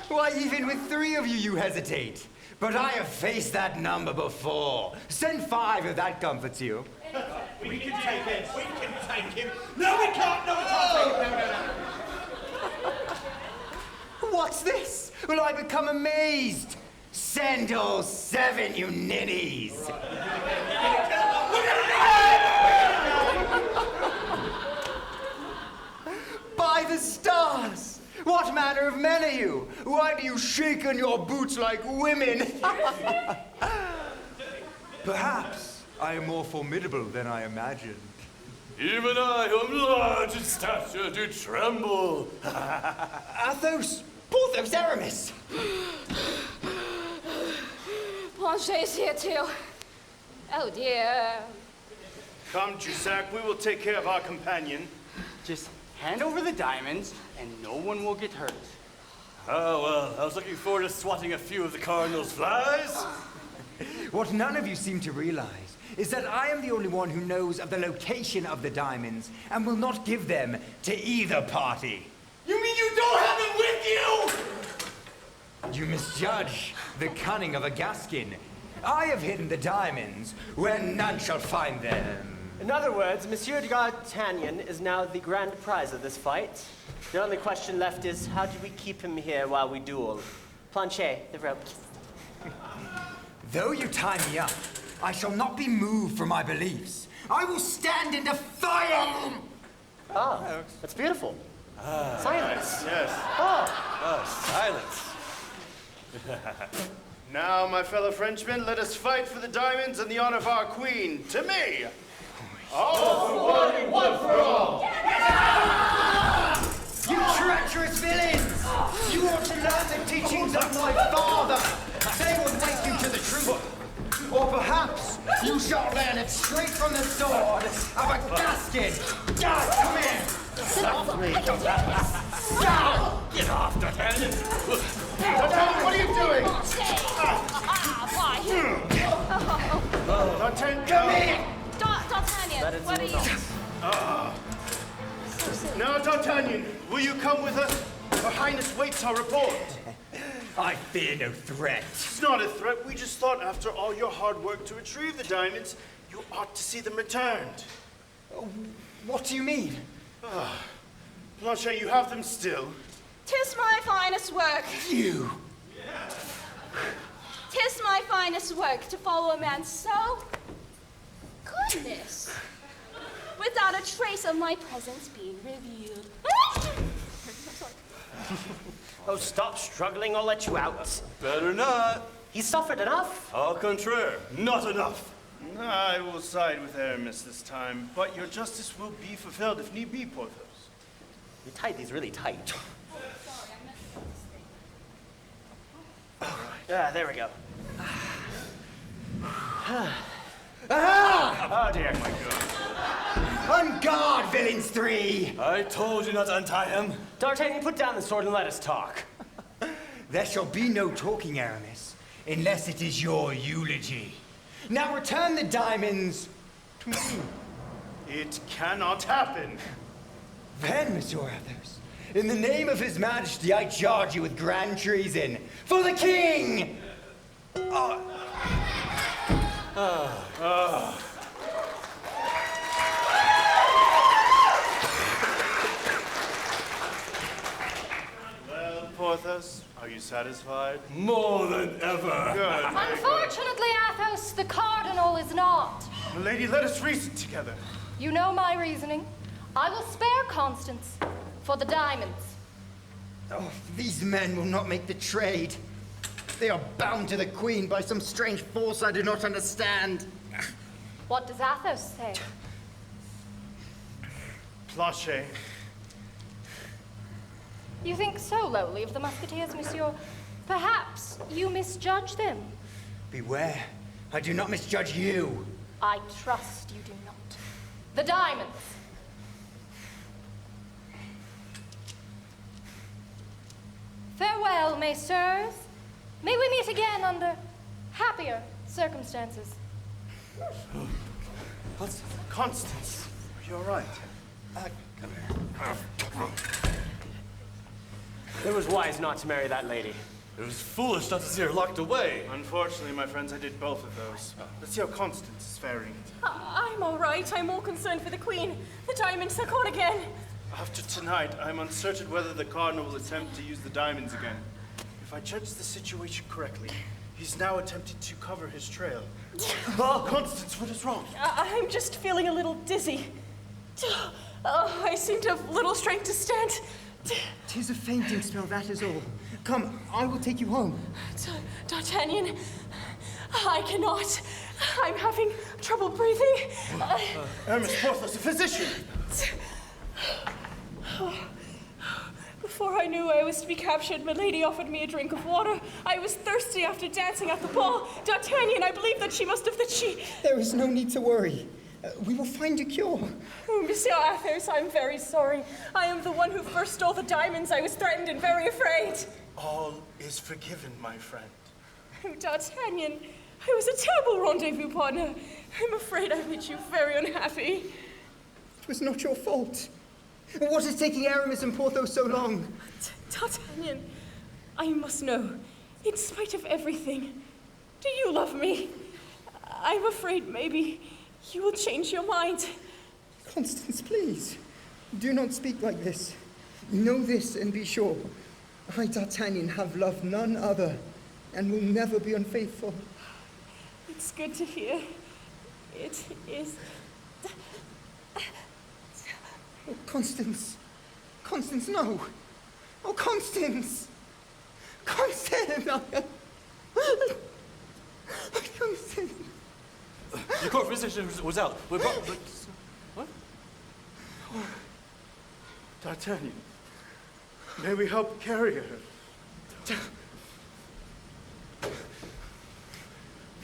Why, even with 3 of you, you hesitate. But I have faced that number before. Send 5 if that comforts you. We can take it. We can take him. No, we can't. No, we can't take him. No. What's this? Will I become amazed? Send all 7, you ninnies. By the stars! What manner of men are you? Why do you shake in your boots like women? Perhaps I am more formidable than I imagined. Even I, who am large in stature, do tremble. Athos! Porthos, Aramis! Planchet's here too. Oh dear. Come, Jussac, we will take care of our companion. Just hand over the diamonds, and no one will get hurt. Oh, well, I was looking forward to swatting a few of the Cardinal's flies. What none of you seem to realize is that I am the only one who knows of the location of the diamonds and will not give them to either party. You mean you don't have them with you? You misjudge the cunning of a Gascon. I have hidden the diamonds where none shall find them. In other words, Monsieur d'Artagnan is now the grand prize of this fight. The only question left is, how do we keep him here while we duel? Planchet, the rope. Though you tie me up, I shall not be moved from my beliefs. I will stand and defy them! Oh, that's beautiful. Silence. Yes. Silence. Now, my fellow Frenchmen, let us fight for the diamonds and the honor of our queen. To me! All for one and one for all! You treacherous villains! You ought to learn the teachings of my father! They will wake you to the truth! Or perhaps you shall learn it straight from the sword of a Gascon! Come here! Get off, D'Artagnan. D'Artagnan, what are you doing? D'Artagnan, Come here! D'Artagnan, what are you? Now, D'Artagnan, will you come with us? Her Highness waits our report. I fear no threat. It's not a threat. We just thought after all your hard work to retrieve the diamonds, you ought to see them returned. What do you mean? Planchet, you have them still. 'Tis my finest work. You! 'Tis my finest work to follow a man so... goodness. Without a trace of my presence being revealed. Oh, stop struggling, I'll let you out. Better not. He's suffered enough. Au contraire, not enough. I will side with Aramis this time, but your justice will be fulfilled if need be, Porthos. You tied these really tight. There we go. Ah! Oh dear. My God. On guard, villains three! I told you not to untie him. D'Artagnan, put down the sword and let us talk. There shall be no talking, Aramis, unless it is your eulogy. Now return the diamonds to me. It cannot happen. Then, Monsieur Athos, in the name of His Majesty, I charge you with grand treason for the king! Well, Porthos, are you satisfied? More than ever. Good. Unfortunately, Athos, the cardinal is not. Milady, let us reason together. You know my reasoning. I will spare Constance for the diamonds. Oh, these men will not make the trade. They are bound to the queen by some strange force I do not understand. What does Athos say? Planchet, You think so lowly of the Musketeers, monsieur? Perhaps you misjudge them. Beware, I do not misjudge you. I trust you do not. The diamonds. Farewell, messieurs. May we meet again under happier circumstances. Constance, are you all right? It was wise not to marry that lady. It was foolish not to see her locked away. Unfortunately, my friends, I did both of those. Let's see how Constance is faring. I'm all right. I'm more concerned for the Queen. The diamonds are gone again. After tonight, I'm uncertain whether the Cardinal will attempt to use the diamonds again. If I judge the situation correctly, he's now attempting to cover his trail. Constance, what is wrong? I'm just feeling a little dizzy. I seem to have little strength to stand. 'Tis a fainting spell, that is all. Come, I will take you home. D'Artagnan, I cannot. I'm having trouble breathing. Aramis, Porthos, a physician! Before I knew I was to be captured, Milady offered me a drink of water. I was thirsty after dancing at the ball. D'Artagnan, I believe that she must have There is no need to worry. We will find a cure. Oh, Monsieur Athos, I'm very sorry. I am the one who first stole the diamonds. I was threatened and very afraid. All is forgiven, my friend. Oh, D'Artagnan, I was a terrible rendezvous partner. I'm afraid I made you very unhappy. It was not your fault. What is taking Aramis and Porthos so long? D'Artagnan, I must know. In spite of everything, do you love me? I'm afraid maybe you will change your mind. Constance, please. Do not speak like this. Know this and be sure. I, D'Artagnan, have loved none other and will never be unfaithful. It's good to hear. It is. Oh, Constance. Constance, no. Oh, Constance. Constance. Constance. Your court physician was out. We brought. What? D'Artagnan, may we help carry her?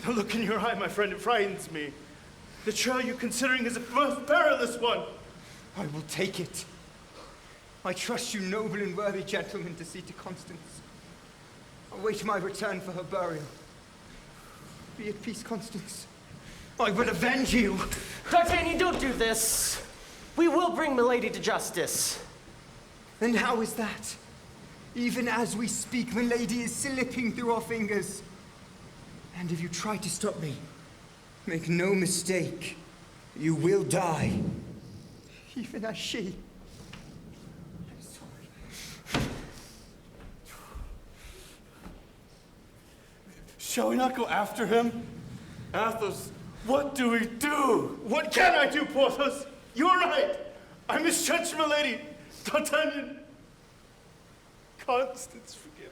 The look in your eye, my friend, it frightens me. The trail you're considering is a most perilous one. I will take it. I trust you, noble and worthy gentlemen, to see to Constance. Await my return for her burial. Be at peace, Constance. I will avenge you. D'Artagnan, don't do this. We will bring Milady to justice. And how is that? Even as we speak, Milady is slipping through our fingers. And if you try to stop me, make no mistake, you will die. Even as she. I'm sorry. Shall we not go after him? Athos, what do we do? What can I do, Porthos? You're right. I misjudged Milady. D'Artagnan. Constance, forgive me.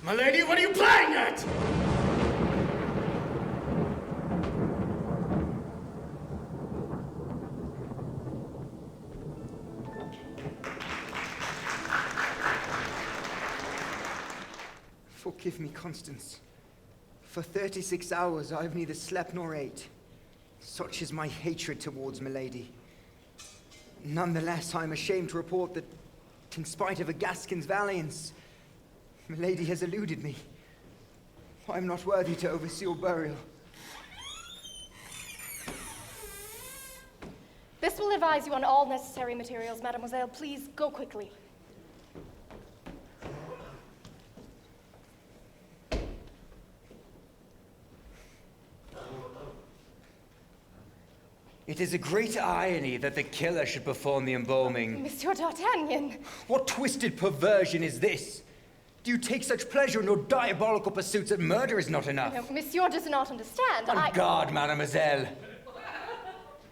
Milady, what are you playing at? Forgive me, Constance. For 36 hours I have neither slept nor ate. Such is my hatred towards Milady. Nonetheless, I am ashamed to report that, in spite of a Gascon's valiance, Milady has eluded me. I am not worthy to oversee your burial. This will advise you on all necessary materials, mademoiselle. Please go quickly. It is a great irony that the killer should perform the embalming. Monsieur D'Artagnan. What twisted perversion is this? Do you take such pleasure in your diabolical pursuits that murder is not enough? No, Monsieur does not understand. On guard, mademoiselle.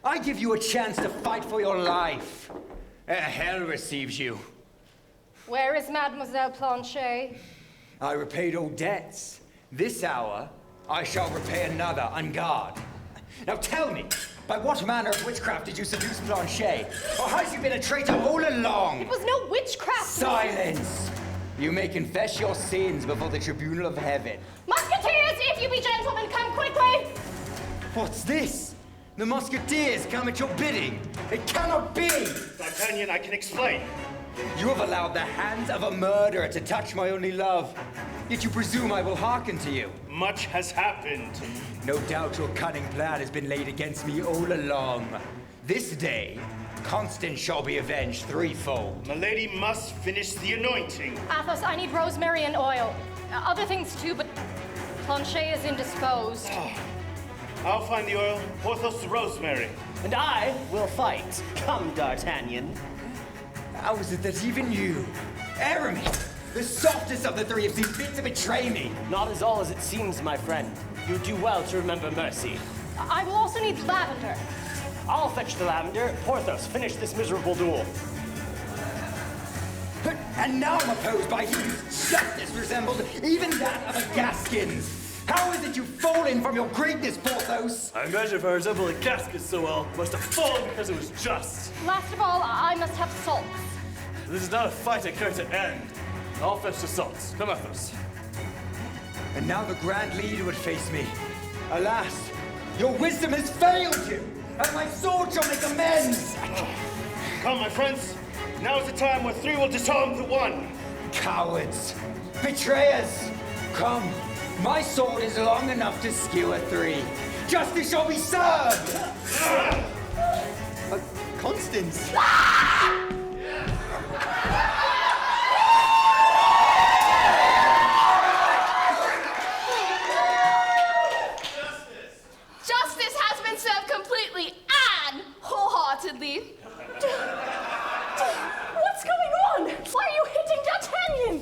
I give you a chance to fight for your life. Hell receives you. Where is Mademoiselle Planchet? I repaid all debts. This hour, I shall repay another on guard. Now tell me, by what manner of witchcraft did you seduce Planchet? Or has you been a traitor all along? It was no witchcraft. Silence! You may confess your sins before the tribunal of heaven. Musketeers, if you be gentlemen, come quickly! What's this? The Musketeers come at your bidding. It cannot be! D'Artagnan, I can explain. You have allowed the hands of a murderer to touch my only love. Yet you presume I will hearken to you. Much has happened. No doubt your cunning plan has been laid against me all along. This day, Constance shall be avenged threefold. Milady must finish the anointing. Athos, I need rosemary and oil. Other things too, but Planchet is indisposed. I'll find the oil, Porthos the rosemary. And I will fight. Come, D'Artagnan. How is it that even you, Aramis, the softest of the three, have seen fit to betray me? Not as all as it seems, my friend. You do well to remember mercy. I will also need lavender. I'll fetch the lavender. Porthos, finish this miserable duel. And now I'm opposed by he whose justice resembled even that of a Gascon's. How is it you've fallen from your greatness, Porthos? I imagine if I resemble a Gascon so well, I must have fallen because it was just. Last of all, I must have salts. This is not a fight I care to end. I'll fetch the salts. Come, Athos. And now the Grand Leader would face me. Alas, Your wisdom has failed you, and my sword shall make amends! Come, my friends. Now is the time where three will disarm the one. Cowards! Betrayers! Come, my sword is long enough to skewer three. Justice shall be served! Constance! Justice has been served completely and wholeheartedly. What's going on? Why are you hitting D'Artagnan?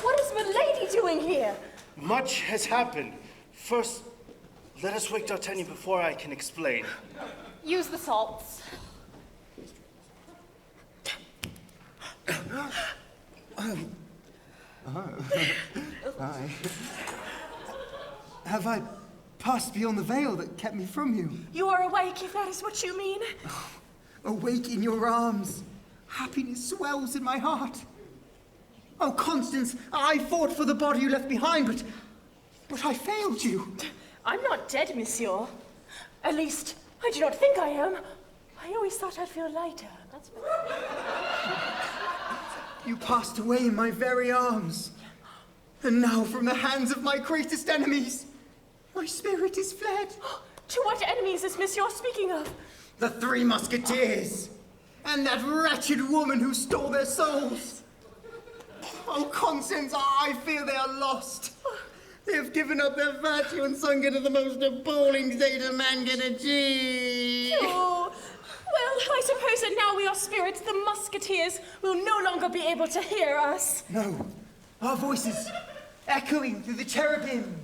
What is Milady doing here? Much has happened. First, let us wake D'Artagnan before I can explain. Use the salts. Have I passed beyond the veil that kept me from you? You are awake, if that is what you mean. Awake in your arms. Happiness swells in my heart. Oh, Constance, I fought for the body you left behind, but I failed you. I'm not dead, monsieur. At least, I do not think I am. I always thought I'd feel lighter. That's You passed away in my very arms. And now, from the hands of my greatest enemies, my spirit is fled. To what enemies is monsieur speaking of? The Three Musketeers. And that wretched woman who stole their souls. Oh, Constance, I fear they are lost. They have given up their virtue and sunk into the most appalling state a man can achieve. Oh, well, I suppose that now we are spirits, the musketeers will no longer be able to hear us. No, our voices echoing through the cherubim.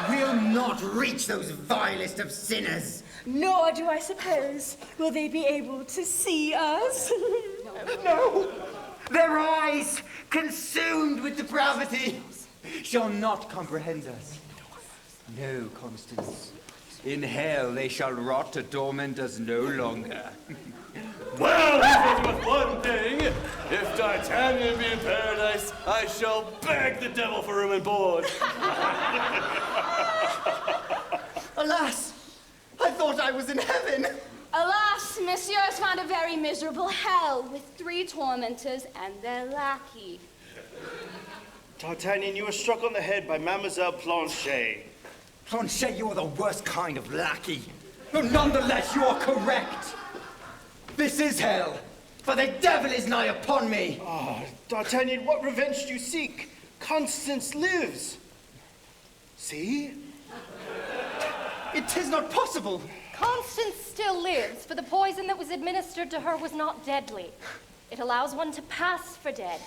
Will not reach those vilest of sinners. Nor do I suppose will they be able to see us. No, their eyes, consumed with depravity, shall not comprehend us. No, Constance. In hell they shall rot to torment us no longer. Well, even with one thing, if D'Artagnan be in paradise, I shall beg the devil for room and board. Alas, I thought I was in heaven. Alas, monsieur has found a very miserable hell with three tormentors and their lackey. D'Artagnan, you were struck on the head by Mademoiselle Planchet. Planchet, you are the worst kind of lackey. But nonetheless, you are correct. This is hell, for the devil is nigh upon me. Ah, D'Artagnan, what revenge do you seek? Constance lives. See? It is not possible. Constance still lives, for the poison that was administered to her was not deadly. It allows one to pass for dead,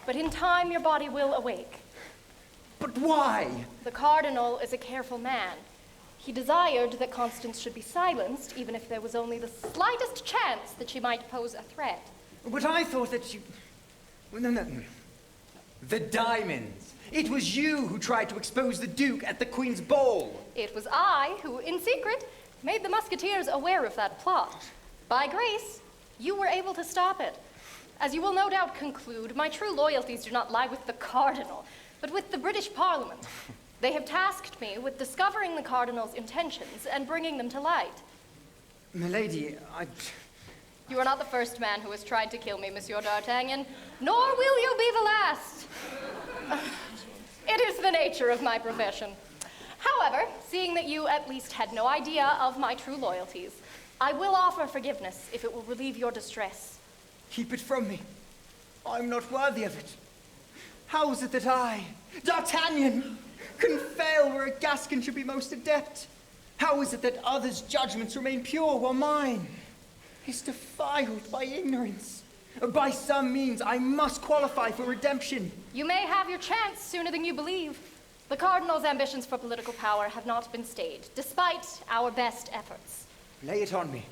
but in time your body will awake. But why? The cardinal is a careful man. He desired that Constance should be silenced, even if there was only the slightest chance that she might pose a threat. But I thought that you... No. The diamonds. It was you who tried to expose the Duke at the Queen's ball. It was I who, in secret, made the Musketeers aware of that plot. By grace, you were able to stop it. As you will no doubt conclude, my true loyalties do not lie with the Cardinal, but with the British Parliament. They have tasked me with discovering the Cardinal's intentions and bringing them to light. Milady, You are not the first man who has tried to kill me, Monsieur D'Artagnan, nor will you be the last. It is the nature of my profession. However, seeing that you at least had no idea of my true loyalties, I will offer forgiveness if it will relieve your distress. Keep it from me. I'm not worthy of it. How is it that I, D'Artagnan, can fail where a Gascon should be most adept? How is it that others' judgments remain pure while mine is defiled by ignorance? By some means, I must qualify for redemption. You may have your chance sooner than you believe. The Cardinal's ambitions for political power have not been stayed, despite our best efforts. Lay it on me.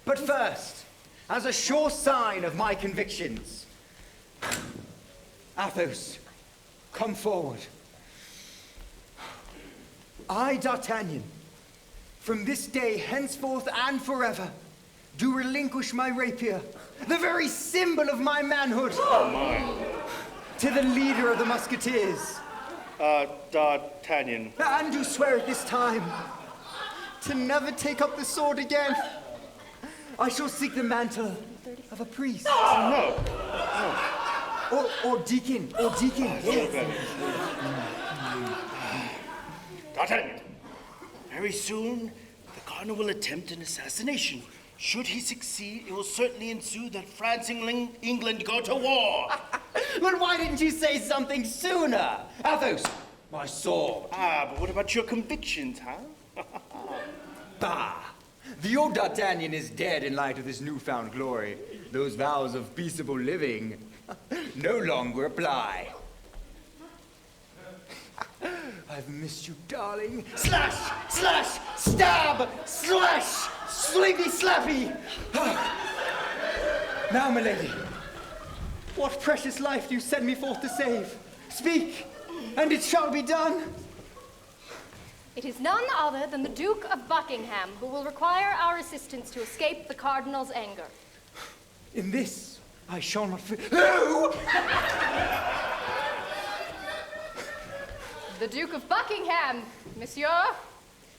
But first, as a sure sign of my convictions, Athos, come forward. I, D'Artagnan, from this day henceforth and forever, do relinquish my rapier, the very symbol of my manhood, to the leader of the Musketeers, D'Artagnan. And you swear it this time to never take up the sword again. I shall seek the mantle of a priest. No. Or deacon. Yes. D'Artagnan, very soon the cardinal will attempt an assassination. Should he succeed, it will certainly ensue that France and England go to war. Well, why didn't you say something sooner? Athos, my sword. But what about your convictions, huh? Bah! The old D'Artagnan is dead in light of this newfound glory. Those vows of peaceable living no longer apply. I've missed you, darling. Slash! Slash! Stab! Slash! Sleepy slappy! Now, milady, what precious life do you send me forth to save? Speak, and it shall be done. It is none other than the Duke of Buckingham who will require our assistance to escape the Cardinal's anger. In this, I shall not Who? The Duke of Buckingham, monsieur.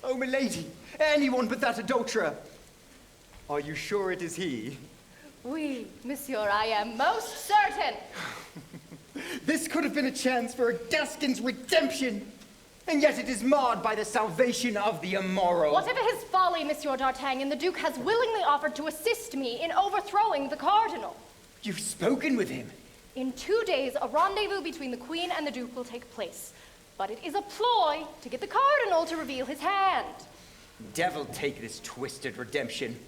Oh, milady, anyone but that adulterer. Are you sure it is he? Oui, monsieur, I am most certain. This could have been a chance for a Gascon's redemption, and yet it is marred by the salvation of the immoral. Whatever his folly, Monsieur d'Artagnan, the Duke has willingly offered to assist me in overthrowing the Cardinal. You've spoken with him? In 2 days, a rendezvous between the Queen and the Duke will take place. But it is a ploy to get the Cardinal to reveal his hand. Devil take this twisted redemption.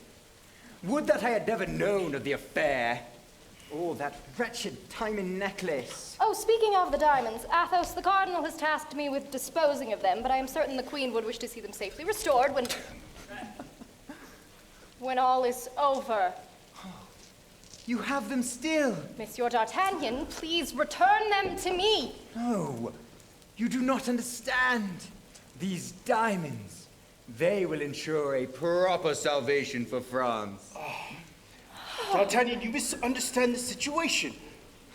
Would that I had never known of the affair. Oh, that wretched diamond necklace. Oh, speaking of the diamonds, Athos, the Cardinal has tasked me with disposing of them, but I am certain the Queen would wish to see them safely restored when all is over. You have them still. Monsieur d'Artagnan, please return them to me. No, you do not understand. These diamonds, they will ensure a proper salvation for France. D'Artagnan, you misunderstand the situation.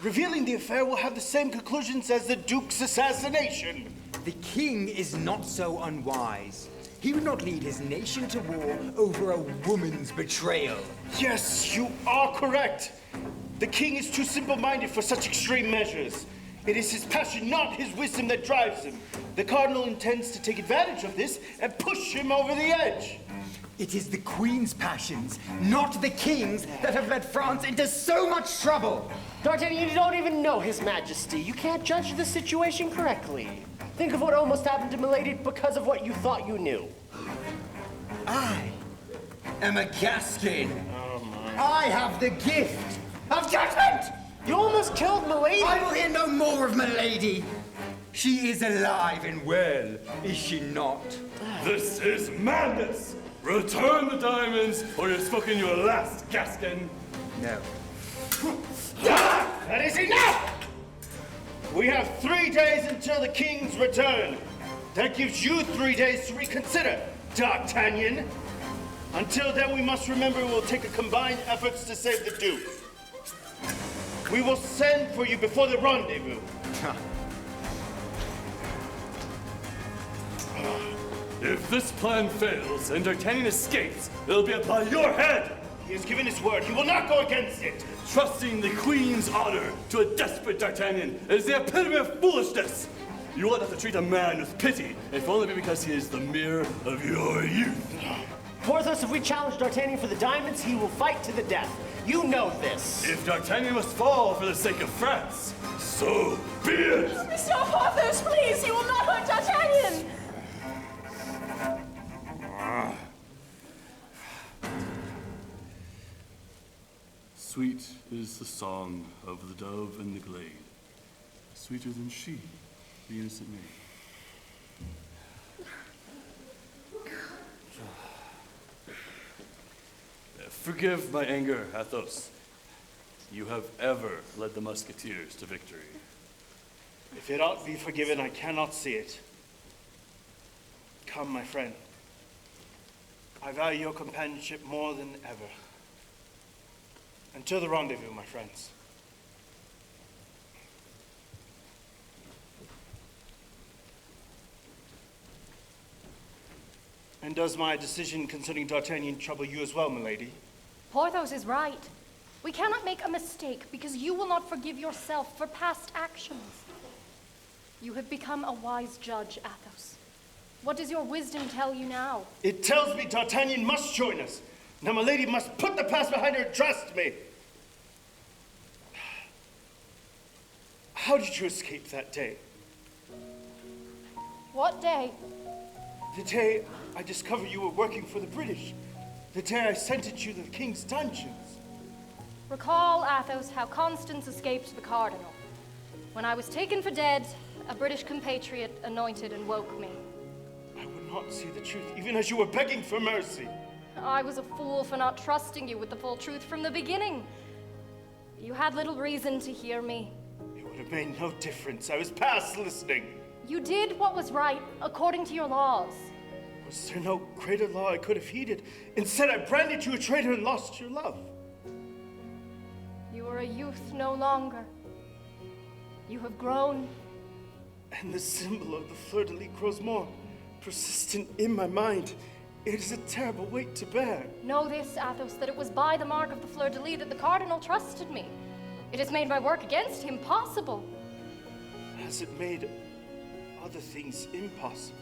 Revealing the affair will have the same conclusions as the Duke's assassination. The king is not so unwise. He would not lead his nation to war over a woman's betrayal. Yes, you are correct. The king is too simple-minded for such extreme measures. It is his passion, not his wisdom, that drives him. The cardinal intends to take advantage of this and push him over the edge. It is the Queen's passions, not the King's, that have led France into so much trouble. D'Artagnan, you don't even know His Majesty. You can't judge the situation correctly. Think of what almost happened to Milady because of what you thought you knew. I am a Gascon. I have the gift of judgment. You almost killed Milady. I will hear no more of Milady. She is alive and well, is she not? This is madness! Return the diamonds, or you're spoken your last, Gascon! No. That is enough! We have 3 days until the king's return. That gives you 3 days to reconsider, D'Artagnan. Until then, we must remember we will take a combined efforts to save the Duke. We will send for you before the rendezvous. If this plan fails and D'Artagnan escapes, it'll be upon your head! He has given his word. He will not go against it. Trusting the Queen's honor to a desperate D'Artagnan is the epitome of foolishness! You ought not to treat a man with pity, if only because he is the mirror of your youth. Porthos, if we challenge D'Artagnan for the diamonds, he will fight to the death. You know this. If D'Artagnan must fall for the sake of France, so be it! Mr. Porthos, please, you will not hurt D'Artagnan! Sweet is the song of the dove in the glade, sweeter than she, the innocent maid. Forgive my anger, Athos. You have ever led the Musketeers to victory. If it ought be forgiven, I cannot see it. Come, my friend. I value your companionship more than ever. Until the rendezvous, my friends. And does my decision concerning D'Artagnan trouble you as well, milady? Porthos is right. We cannot make a mistake because you will not forgive yourself for past actions. You have become a wise judge, Athos. What does your wisdom tell you now? It tells me D'Artagnan must join us. Now, milady must put the past behind her and trust me. How did you escape that day? What day? The day I discovered you were working for the British. The day I sentenced you to the king's dungeons. Recall, Athos, how Constance escaped the cardinal. When I was taken for dead, a British compatriot anointed and woke me. I would not see the truth, even as you were begging for mercy. I was a fool for not trusting you with the full truth from the beginning. You had little reason to hear me. It would have made no difference. I was past listening. You did what was right, according to your laws. Was there no greater law I could have heeded? Instead, I branded you a traitor and lost your love. You are a youth no longer. You have grown. And the symbol of the fleur-de-lis grows more persistent in my mind. It is a terrible weight to bear. Know this, Athos, that it was by the mark of the fleur-de-lis that the cardinal trusted me. It has made my work against him possible. Has it made other things impossible?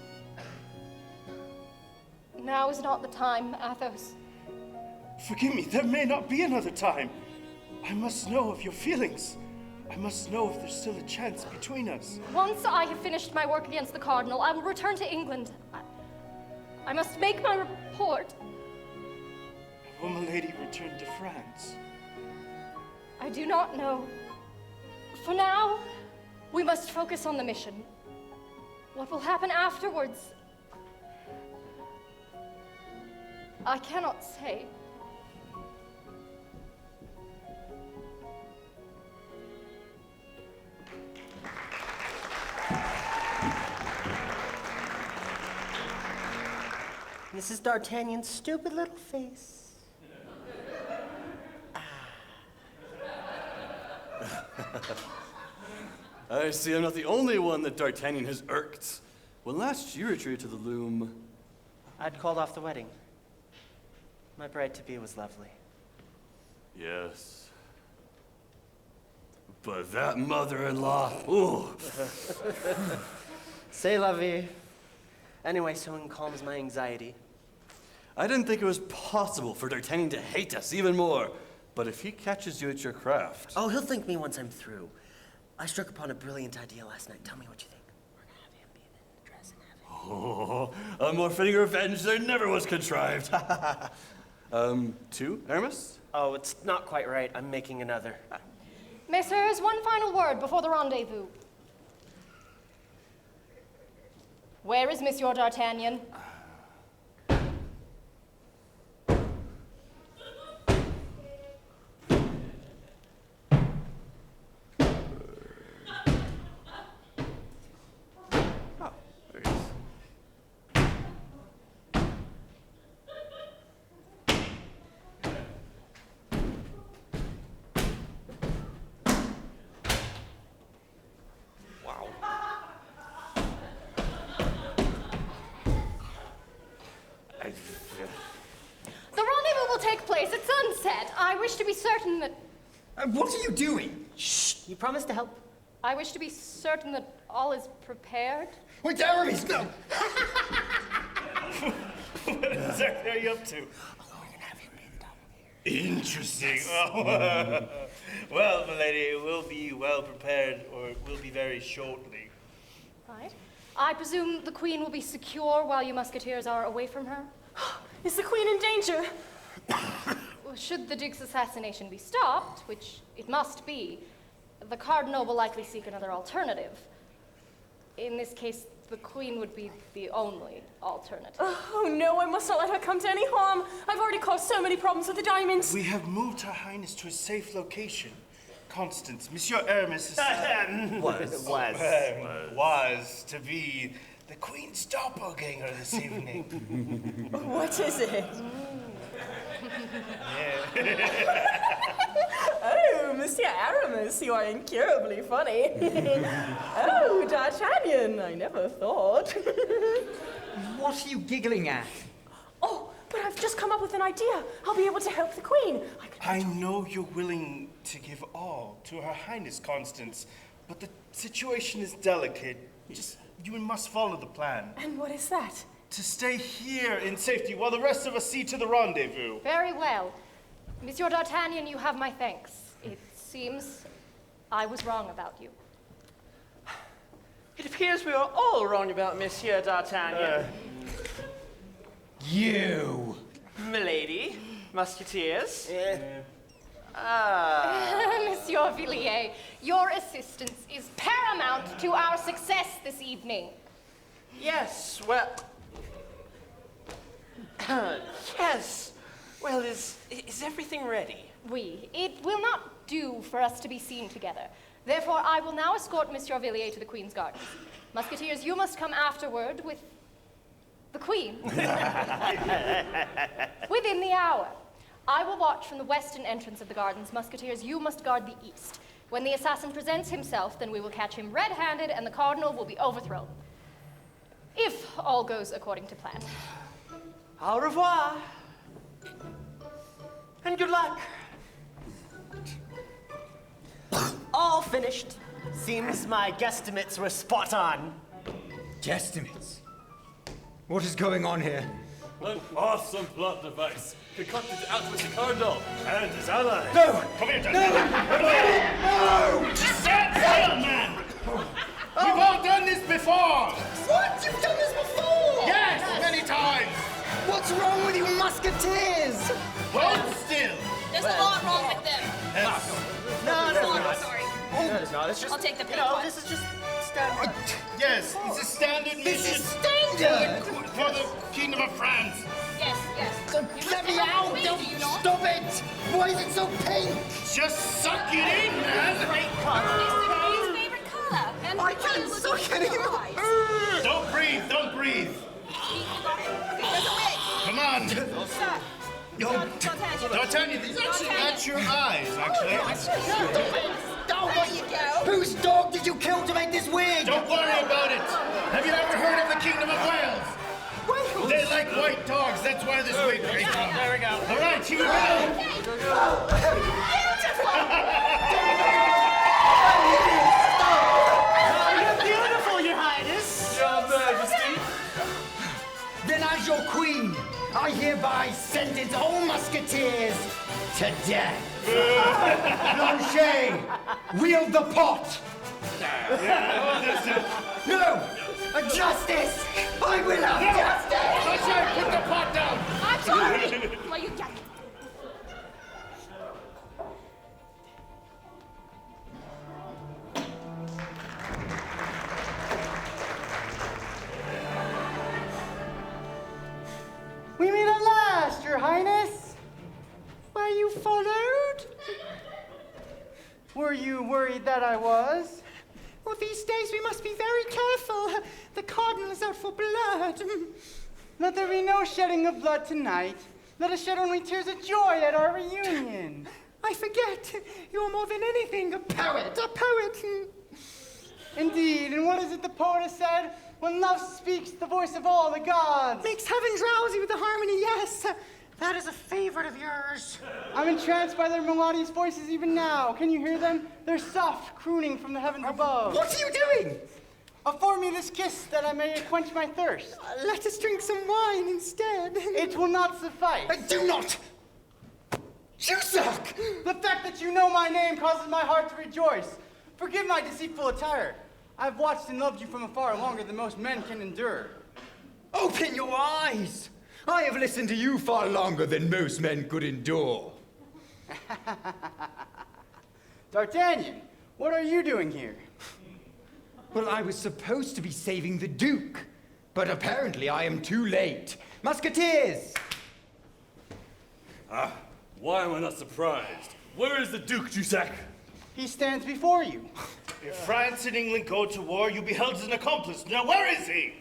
Now is not the time, Athos. Forgive me, there may not be another time. I must know of your feelings. I must know if there's still a chance between us. Once I have finished my work against the cardinal, I will return to England. I must make my report. Will milady return to France? I do not know. For now, we must focus on the mission. What will happen afterwards? I cannot say. Mrs. D'Artagnan's stupid little face. I see I'm not the only one that D'Artagnan has irked. When last you retreated to the loom... I'd called off the wedding. My bride-to-be was lovely. Yes. But that mother-in-law, ooh. C'est la vie. Anyway, sewing calms my anxiety. I didn't think it was possible for D'Artagnan to hate us even more. But if he catches you at your craft... Oh, he'll thank me once I'm through. I struck upon a brilliant idea last night. Tell me what you think. We're gonna have him be in the dress and have Oh, a more fitting revenge there never was contrived. Two, Aramis? Oh, it's not quite right. I'm making another. Messieurs, one final word before the rendezvous. Where is Monsieur D'Artagnan? I wish to be certain that... What are you doing? Shh! You promised to help. I wish to be certain that all is prepared. Wait, Aramis, no! What exactly are you up to? Oh, we're gonna have him be the doppelganger. Interesting. Oh. Well, milady, we'll be well prepared, or it will be very shortly. Right. I presume the Queen will be secure while you Musketeers are away from her? Is the Queen in danger? Well, should the Duke's assassination be stopped, which it must be, the Cardinal will likely seek another alternative. In this case, the Queen would be the only alternative. Oh no, I must not let her come to any harm. I've already caused so many problems with the diamonds. We have moved Her Highness to a safe location. Constance, Monsieur Aramis is... was to be the Queen's doppelganger this evening. What is it? Oh, Monsieur Aramis, you are incurably funny. Oh, D'Artagnan, I never thought. what are you giggling at? Oh, but I've just come up with an idea. I'll be able to help the Queen. I know you're willing to give all to Her Highness Constance, but the situation is delicate. You must follow the plan. And what is that? To stay here in safety while the rest of us see to the rendezvous. Very well. Monsieur d'Artagnan, you have my thanks. It seems I was wrong about you. It appears we are all wrong about Monsieur d'Artagnan. You! Milady, Musketeers. Monsieur Villiers, your assistance is paramount to our success this evening. Yes, well... yes. Well, is everything ready? It will not do for us to be seen together. Therefore, I will now escort Monsieur Villiers to the Queen's gardens. Musketeers, you must come afterward with the Queen. Within the hour. I will watch from the western entrance of the gardens. Musketeers, you must guard the east. When the assassin presents himself, then we will catch him red-handed and the cardinal will be overthrown. If all goes according to plan. Au revoir. And good luck. All finished. Seems my guesstimates were spot on. Guesstimates? What is going on here? An awesome plot device concocted to outwit the Cardinal and his allies. No! Come here, No! No! Just stand still, man! We've all done this before! What? You've done this before? Yes, many times! What's wrong with you musketeers? Hold still! There's a lot wrong with them. No. Sorry. No, it's not. It's just, I'll take the pink No, one. this is just standard. Yes, it's a standard This mission is standard! for the Kingdom of France. Yes. Let me out! Do Don't you not? stop it! Why is it so pink? Just suck it in, man! It's his favorite color. And I can't suck it anymore! Don't breathe, don't breathe. Come on. D'Artagnan, these actually match your eyes, actually. There you go. Whose dog did you kill to make this wig? Don't worry about it. Have you ever heard of the Kingdom of Wales? Wales? They like white dogs, that's why this wig came from. There we go. All right, here we Beautiful, Your Highness. Your Majesty. Then as your queen, I hereby sentence all musketeers to death. Blanchet, wield the pot. No, justice. I will have justice. Blanchet, put the pot down. I'm sorry. Well, you get We meet at last, Your Highness. Were you followed? Were you worried that I was? Well, these days we must be very careful. The cardinal is out for blood. Let there be no shedding of blood tonight. Let us shed only tears of joy at our reunion. I forget. You're more than anything a poet. A poet. Indeed, and what is it the poet has said? When love speaks the voice of all the gods. Makes heaven drowsy with the harmony, yes. That is a favorite of yours. I'm entranced by their melodious voices even now. Can you hear them? They're soft crooning from the heavens above. What are you doing? Afford me this kiss that I may quench my thirst. Let us drink some wine instead. It will not suffice. Do not. You suck. The fact that you know my name causes my heart to rejoice. Forgive my deceitful attire. I've watched and loved you from afar longer than most men can endure. Open your eyes. I have listened to you far longer than most men could endure. D'Artagnan, what are you doing here? Well, I was supposed to be saving the Duke, but apparently I am too late. Musketeers! Why am I not surprised? Where is the Duke, Jussac? He stands before you. If France and England go to war, you'll be held as an accomplice. Now, where is he?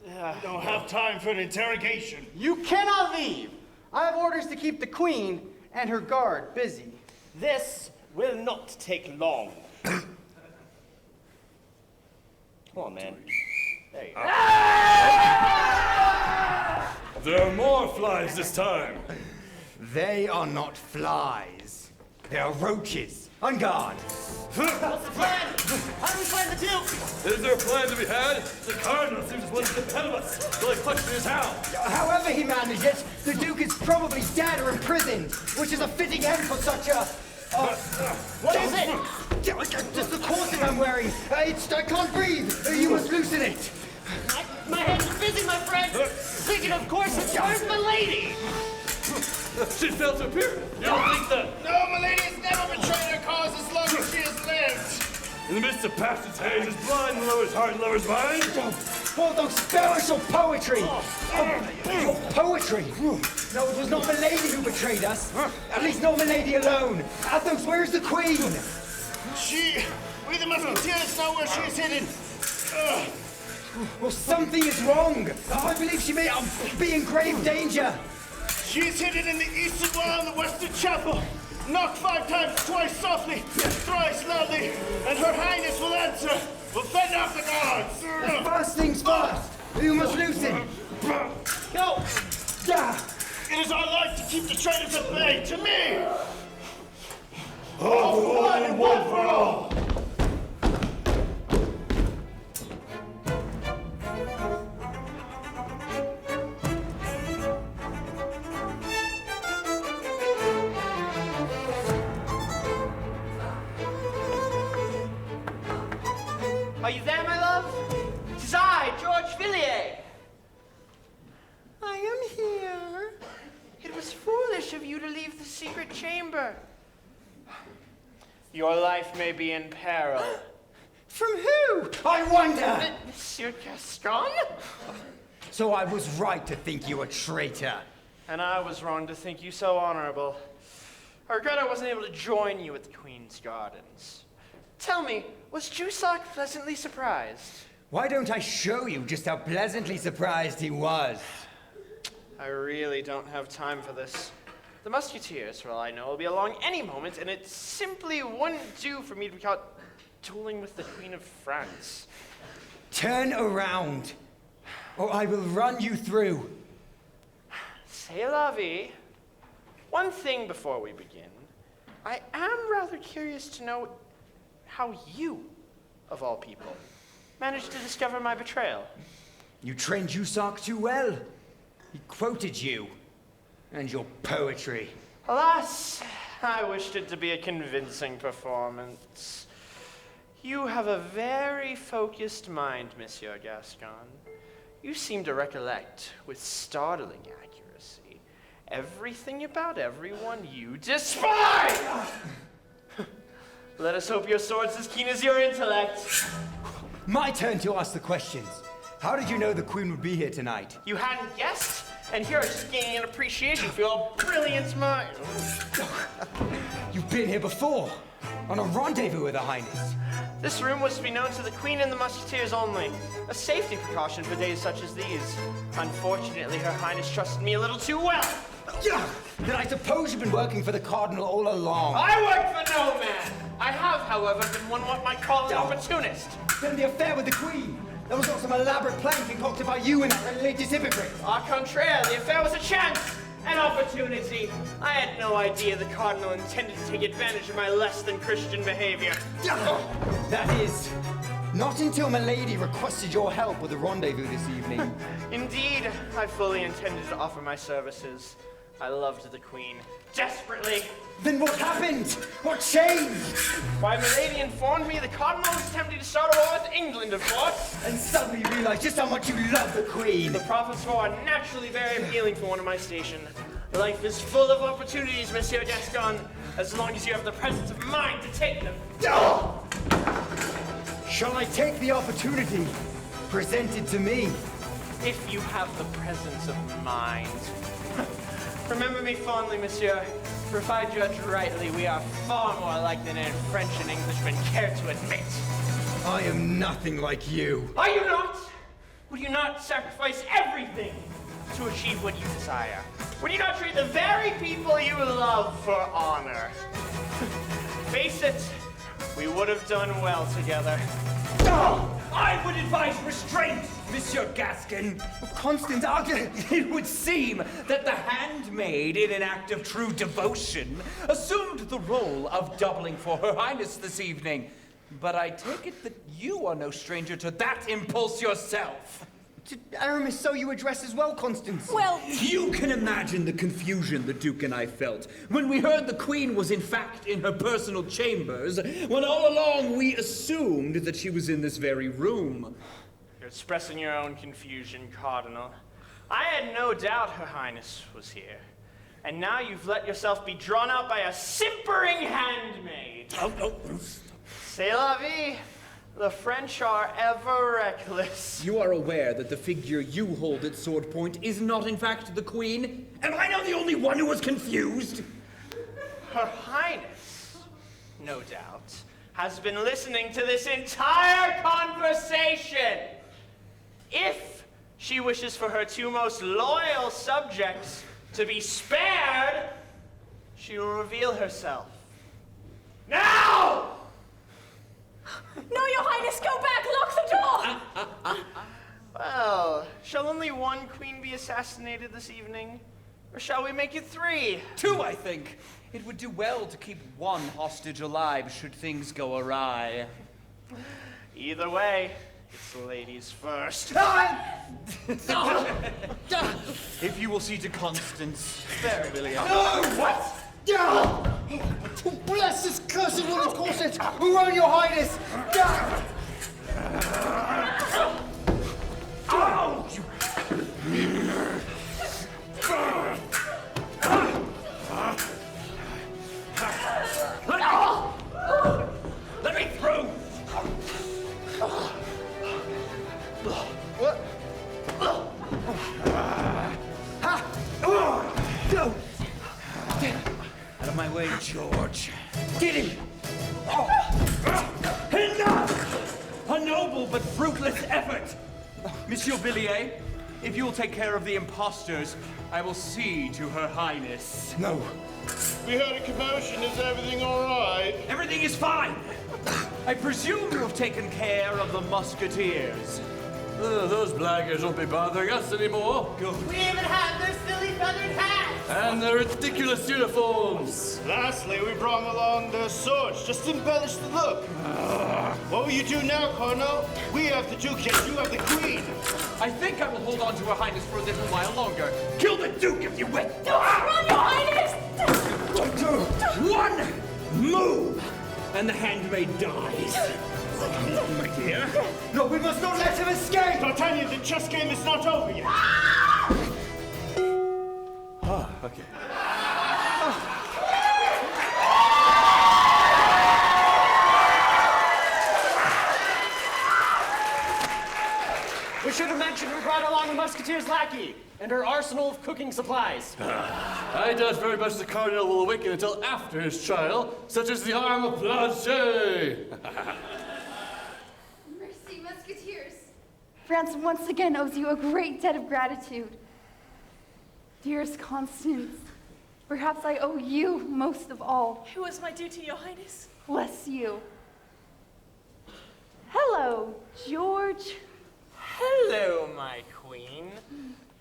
I don't have time for an interrogation. You cannot leave. I have orders to keep the Queen and her guard busy. This will not take long. Come on, man. There you go. There are more flies this time. They are not flies. They are roaches. On guard. What's the plan? How do we find the Duke? Is there a plan to be had? The Cardinal seems to want to get ahead of us. So I clutched in his hound. However he managed it, the Duke is probably dead or imprisoned, which is a fitting end for such a... What is it? Just the corset I'm wearing. I can't breathe. You must loosen it. My hands are busy, my friend. Thinking, of course, it's where's my lady? She failed to appear. You don't think that? No, milady has never betrayed her cause as long as she has lived. In the midst of passion's haze, is blind the lover's heart and lover's mind? Oh, don't spare us your poetry. Your poetry. No, it was not Milady who betrayed us. At least not Milady alone. Athos, where's the Queen? We the Musketeers know where she is hidden. Well, something is wrong. I believe she may be in grave danger. She is hidden in the eastern wall in the western chapel. Knock 5 times, twice softly, thrice loudly, and her highness will answer. We'll fend off the guards. First things first. You must loosen. No! Yeah. It is our life to keep the traitors at bay. To me! All for one and one for all. Are you there, my love? 'Tis I, George Villiers. I am here. It was foolish of you to leave the secret chamber. Your life may be in peril. From who? I wonder. Monsieur Gascon? So I was right to think you a traitor. And I was wrong to think you so honorable. I regret I wasn't able to join you at the Queen's Gardens. Tell me, was Jussac pleasantly surprised? Why don't I show you just how pleasantly surprised he was? I really don't have time for this. The Musketeers, for all I know, will be along any moment, and it simply wouldn't do for me to be caught dueling with the Queen of France. Turn around, or I will run you through. C'est la vie. One thing before we begin. I am rather curious to know how you, of all people, managed to discover my betrayal. You trained Jussac too well. He quoted you and your poetry. Alas, I wished it to be a convincing performance. You have a very focused mind, Monsieur Gascon. You seem to recollect with startling accuracy everything about everyone you despise! Let us hope your sword's as keen as your intellect. My turn to ask the questions. How did you know the Queen would be here tonight? You hadn't guessed? And here I'm just gaining an appreciation for your brilliant mind. You've been here before, on a rendezvous with Her Highness. This room was to be known to the Queen and the Musketeers only. A safety precaution for days such as these. Unfortunately, Her Highness trusted me a little too well. Then I suppose you've been working for the Cardinal all along. I work for no man. I have, however, been what might call an opportunist. Then the affair with the Queen. That was not some elaborate plan concocted by you and that religious hypocrite. Au contraire, the affair was a chance, an opportunity. I had no idea the Cardinal intended to take advantage of my less than Christian behavior. That is, not until Milady requested your help with the rendezvous this evening. Indeed, I fully intended to offer my services. I loved the Queen desperately. Then what happened? What changed? Why, Milady informed me the Cardinal was attempting to start a war with England, of course. And suddenly you realized just how much you love the Queen. The Prophet's War are naturally very appealing for one of my station. Life is full of opportunities, Monsieur Gascon, as long as you have the presence of mind to take them. Shall I take the opportunity presented to me? If you have the presence of mind. Remember me fondly, monsieur. For if I judge rightly, we are far more alike than any French and Englishmen care to admit. I am nothing like you. Are you not? Would you not sacrifice everything to achieve what you desire? Would you not treat the very people you love for honor? Face it, we would have done well together. I would advise restraint, Monsieur Gascon. Constance, It would seem that the handmaid, in an act of true devotion, assumed the role of doubling for Her Highness this evening. But I take it that you are no stranger to that impulse yourself. to Aramis, so you address as well, Constance. Well, You can imagine the confusion the Duke and I felt when we heard the Queen was in fact in her personal chambers, when all along we assumed that she was in this very room. You're expressing your own confusion, Cardinal. I had no doubt Her Highness was here. And now you've let yourself be drawn out by a simpering handmaid. C'est la vie. The French are ever reckless. You are aware that the figure you hold at sword point is not in fact the Queen? Am I now the only one who was confused? Her Highness, no doubt, has been listening to this entire conversation. If she wishes for her two most loyal subjects to be spared, she will reveal herself. Now! no, Your Highness, go back, lock the door! Well, shall only one queen be assassinated this evening? Or shall we make it 3? 2, I think. It would do well to keep one hostage alive should things go awry. Either way, it's ladies first. If you will see to Constance. There, William. No! What? Bless this cursed woman, Constance! Who are your highness? Let me through! What? No! Out of my way, George. Get him! Enough! A noble but fruitless effort! Monsieur Villiers, if you will take care of the impostors, I will see to Her Highness. No. We heard a commotion. Is everything all right? Everything is fine! I presume you have taken care of the Musketeers. Those blackguards won't be bothering us anymore. Good. We even have their silly feathered hats! And their ridiculous uniforms. Lastly, we brought along their swords, just to embellish the look. What will you do now, Cardinal? We have the Duke, yet you have the Queen. I think I will hold on to Her Highness for a little while longer. Kill the Duke if you will! Run, Your Highness! One move, and the handmaid dies. My dear. No, we must not let him escape! D'Artagnan, the chess game is not over yet. Okay. We should have mentioned we brought along the Musketeer's lackey and her arsenal of cooking supplies. I doubt very much the Cardinal will awaken until after his trial, such as the arm of Blanchet. Mercy, Musketeers. France once again owes you a great debt of gratitude. Dearest Constance, perhaps I owe you most of all. It was my duty, Your Highness. Bless you. Hello, George. Hello, my queen.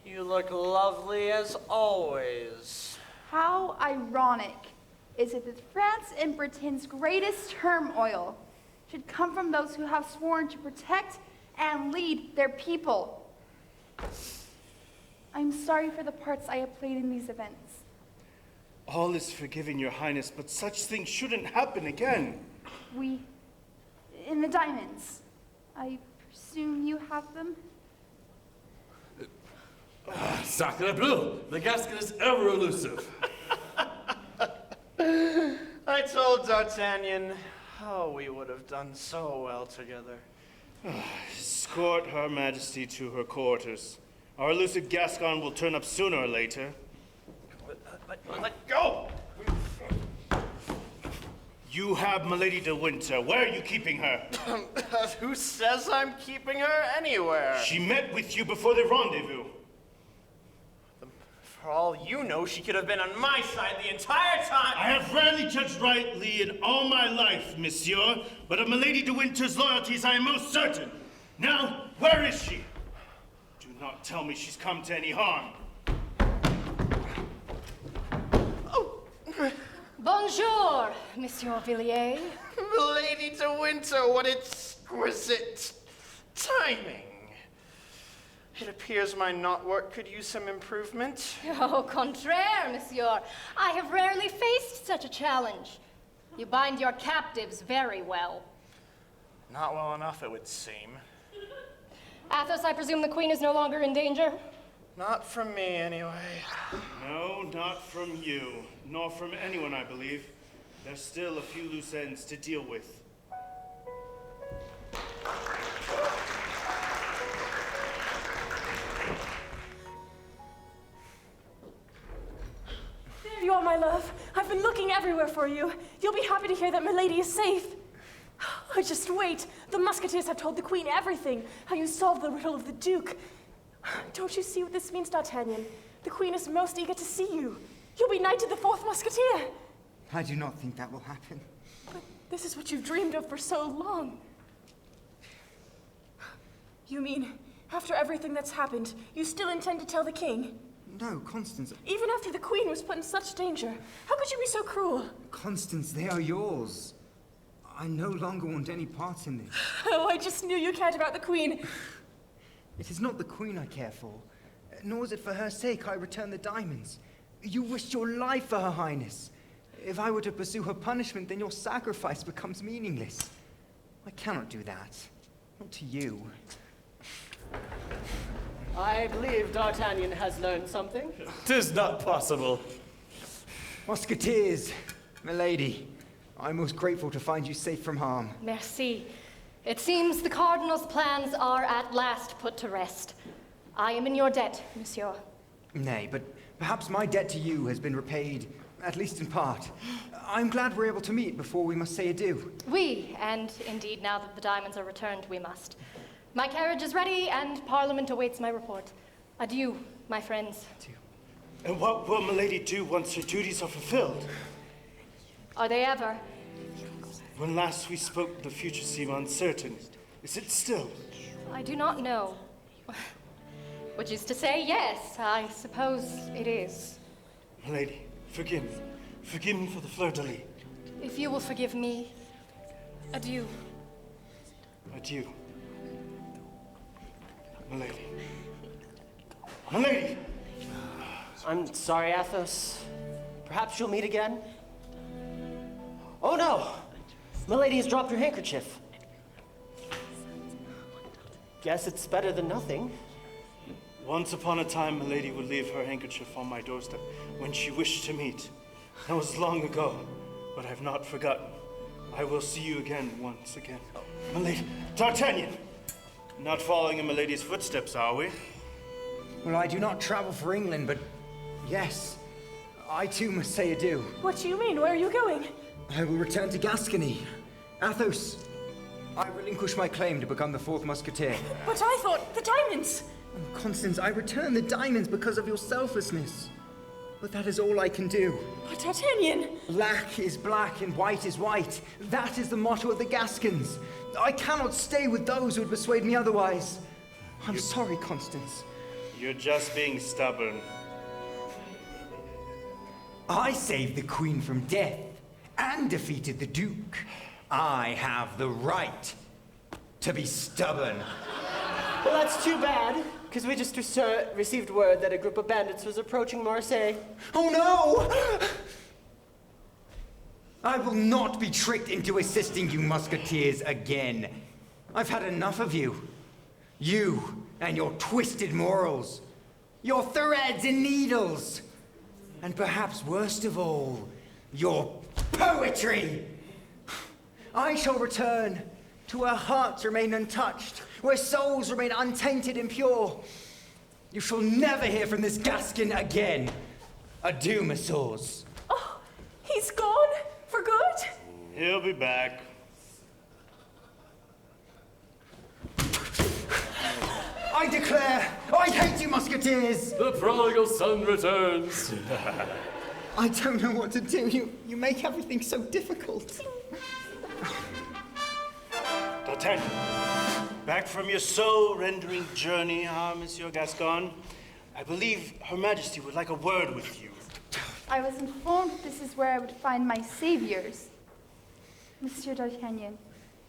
You look lovely as always. How ironic is it that France and Britain's greatest turmoil should come from those who have sworn to protect and lead their people. I'm sorry for the parts I have played in these events. All is forgiven, Your Highness, but such things shouldn't happen again. In the diamonds, I presume you have them? Sacre bleu! The Gascon is ever elusive. I told D'Artagnan, we would have done so well together. Escort Her Majesty to her quarters. Our elusive Gascon will turn up sooner or later. Let go! You have Milady de Winter. Where are you keeping her? Who says I'm keeping her anywhere? She met with you before the rendezvous. For all you know, she could have been on my side the entire time. I have rarely judged rightly in all my life, monsieur, but of Milady de Winter's loyalties I am most certain. Now, where is she? Do not tell me she's come to any harm. Bonjour, Monsieur Villiers. Lady de Winter, what exquisite timing. It appears my knot work could use some improvement. Au contraire, monsieur. I have rarely faced such a challenge. You bind your captives very well. Not well enough, it would seem. Athos, I presume the queen is no longer in danger? Not from me, anyway. No, not from you, nor from anyone, I believe. There's still a few loose ends to deal with. There you are, my love. I've been looking everywhere for you. You'll be happy to hear that Milady is safe. Oh, just wait. The Musketeers have told the Queen everything. How you solved the riddle of the Duke. Don't you see what this means, D'Artagnan? The Queen is most eager to see you. You'll be knighted the 4th Musketeer. I do not think that will happen. But this is what you've dreamed of for so long. You mean, after everything that's happened, you still intend to tell the King? No, Constance. Even after the Queen was put in such danger, how could you be so cruel? Constance, they are yours. I no longer want any part in this. Oh, I just knew you cared about the Queen. It is not the Queen I care for, nor is it for her sake I return the diamonds. You wished your life for Her Highness. If I were to pursue her punishment, then your sacrifice becomes meaningless. I cannot do that. Not to you. I believe D'Artagnan has learned something. 'Tis not possible. Musketeers, milady, I'm most grateful to find you safe from harm. Merci. It seems the Cardinal's plans are at last put to rest. I am in your debt, monsieur. Nay, but perhaps my debt to you has been repaid, at least in part. I'm glad we're able to meet before we must say adieu. We, and indeed now that the diamonds are returned, we must. My carriage is ready, and Parliament awaits my report. Adieu, my friends. Adieu. And what will Milady do once her duties are fulfilled? Are they ever? When last we spoke, the future seemed uncertain. Is it still? I do not know. Which is to say, yes, I suppose it is. Milady, forgive me. Forgive me for the fleur-de-lis. If you will forgive me, adieu. Adieu. Milady. Milady! I'm sorry, Athos. Perhaps you'll meet again? Oh no! Milady has dropped her handkerchief. Guess it's better than nothing. Once upon a time, Milady would leave her handkerchief on my doorstep when she wished to meet. That was long ago, but I've not forgotten. I will see you again once again. Milady, D'Artagnan! Not following in Milady's footsteps, are we? Well, I do not travel for England, but yes, I too must say adieu. What do you mean? Where are you going? I will return to Gascony. Athos, I relinquish my claim to become the 4th Musketeer. But I thought the diamonds. Constance, I return the diamonds because of your selflessness. But that is all I can do. But D'Artagnan! Black is black and white is white. That is the motto of the Gascons. I cannot stay with those who would persuade me otherwise. I'm sorry, Constance. You're just being stubborn. I saved the Queen from death and defeated the Duke. I have the right to be stubborn. Well, that's too bad, because we just received word that a group of bandits was approaching Marseille. Oh no! I will not be tricked into assisting you Musketeers again. I've had enough of you. You and your twisted morals. Your threads and needles. And perhaps worst of all, your poetry. I shall return to where hearts remain untouched, where souls remain untainted and pure. You shall never hear from this Gascon again. Adieu, messieurs. Oh, he's gone? For good? He'll be back. I declare, I hate you, Musketeers! The prodigal son returns. I don't know what to do. You make everything so difficult. D'Artagnan, Back from your soul-rendering journey, Monsieur Gascon? I believe Her Majesty would like a word with you. I was informed this is where I would find my saviors. Monsieur d'Artagnan,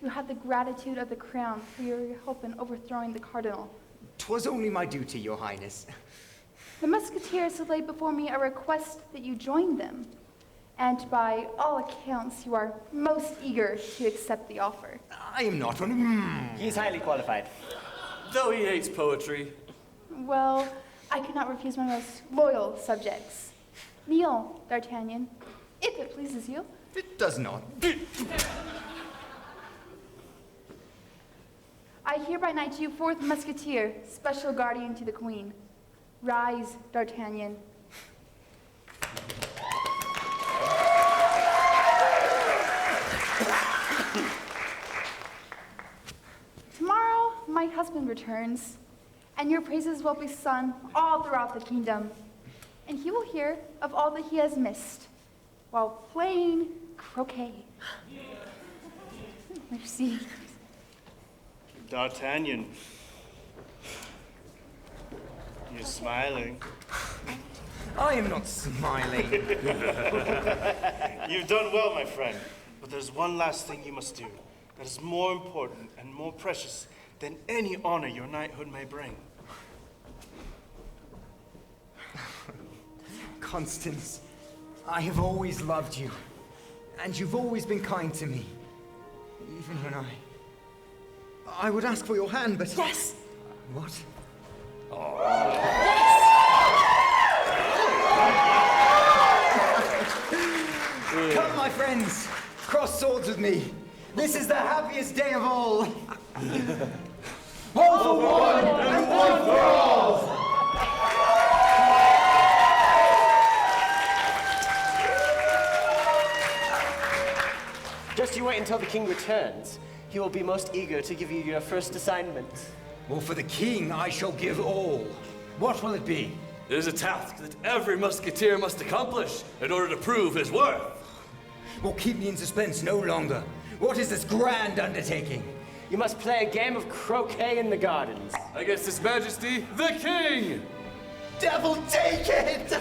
you have the gratitude of the crown for your help in overthrowing the cardinal. 'Twas only my duty, your highness. The Musketeers have laid before me a request that you join them. And by all accounts, you are most eager to accept the offer. I am not one. He's highly qualified. Though he hates poetry. Well, I could not refuse my most loyal subjects. Kneel, D'Artagnan, if it pleases you. It does not. I hereby knight you 4th Musketeer, special guardian to the Queen. Rise, D'Artagnan. Tomorrow, my husband returns, and your praises will be sung all throughout the kingdom. And he will hear of all that he has missed while playing croquet. Merci. D'Artagnan. You're smiling. I am not smiling. You've done well, my friend. But there's one last thing you must do that is more important and more precious than any honor your knighthood may bring. Constance, I have always loved you. And you've always been kind to me. Even when I would ask for your hand, but... Yes! What? Come, my friends, cross swords with me. This is the happiest day of all. All for one and one for all. Just you wait until the king returns. He will be most eager to give you your first assignment. Well, for the king, I shall give all. What will it be? It is a task that every musketeer must accomplish in order to prove his worth. Well, keep me in suspense no longer. What is this grand undertaking? You must play a game of croquet in the gardens. Against His Majesty, the King! Devil take it!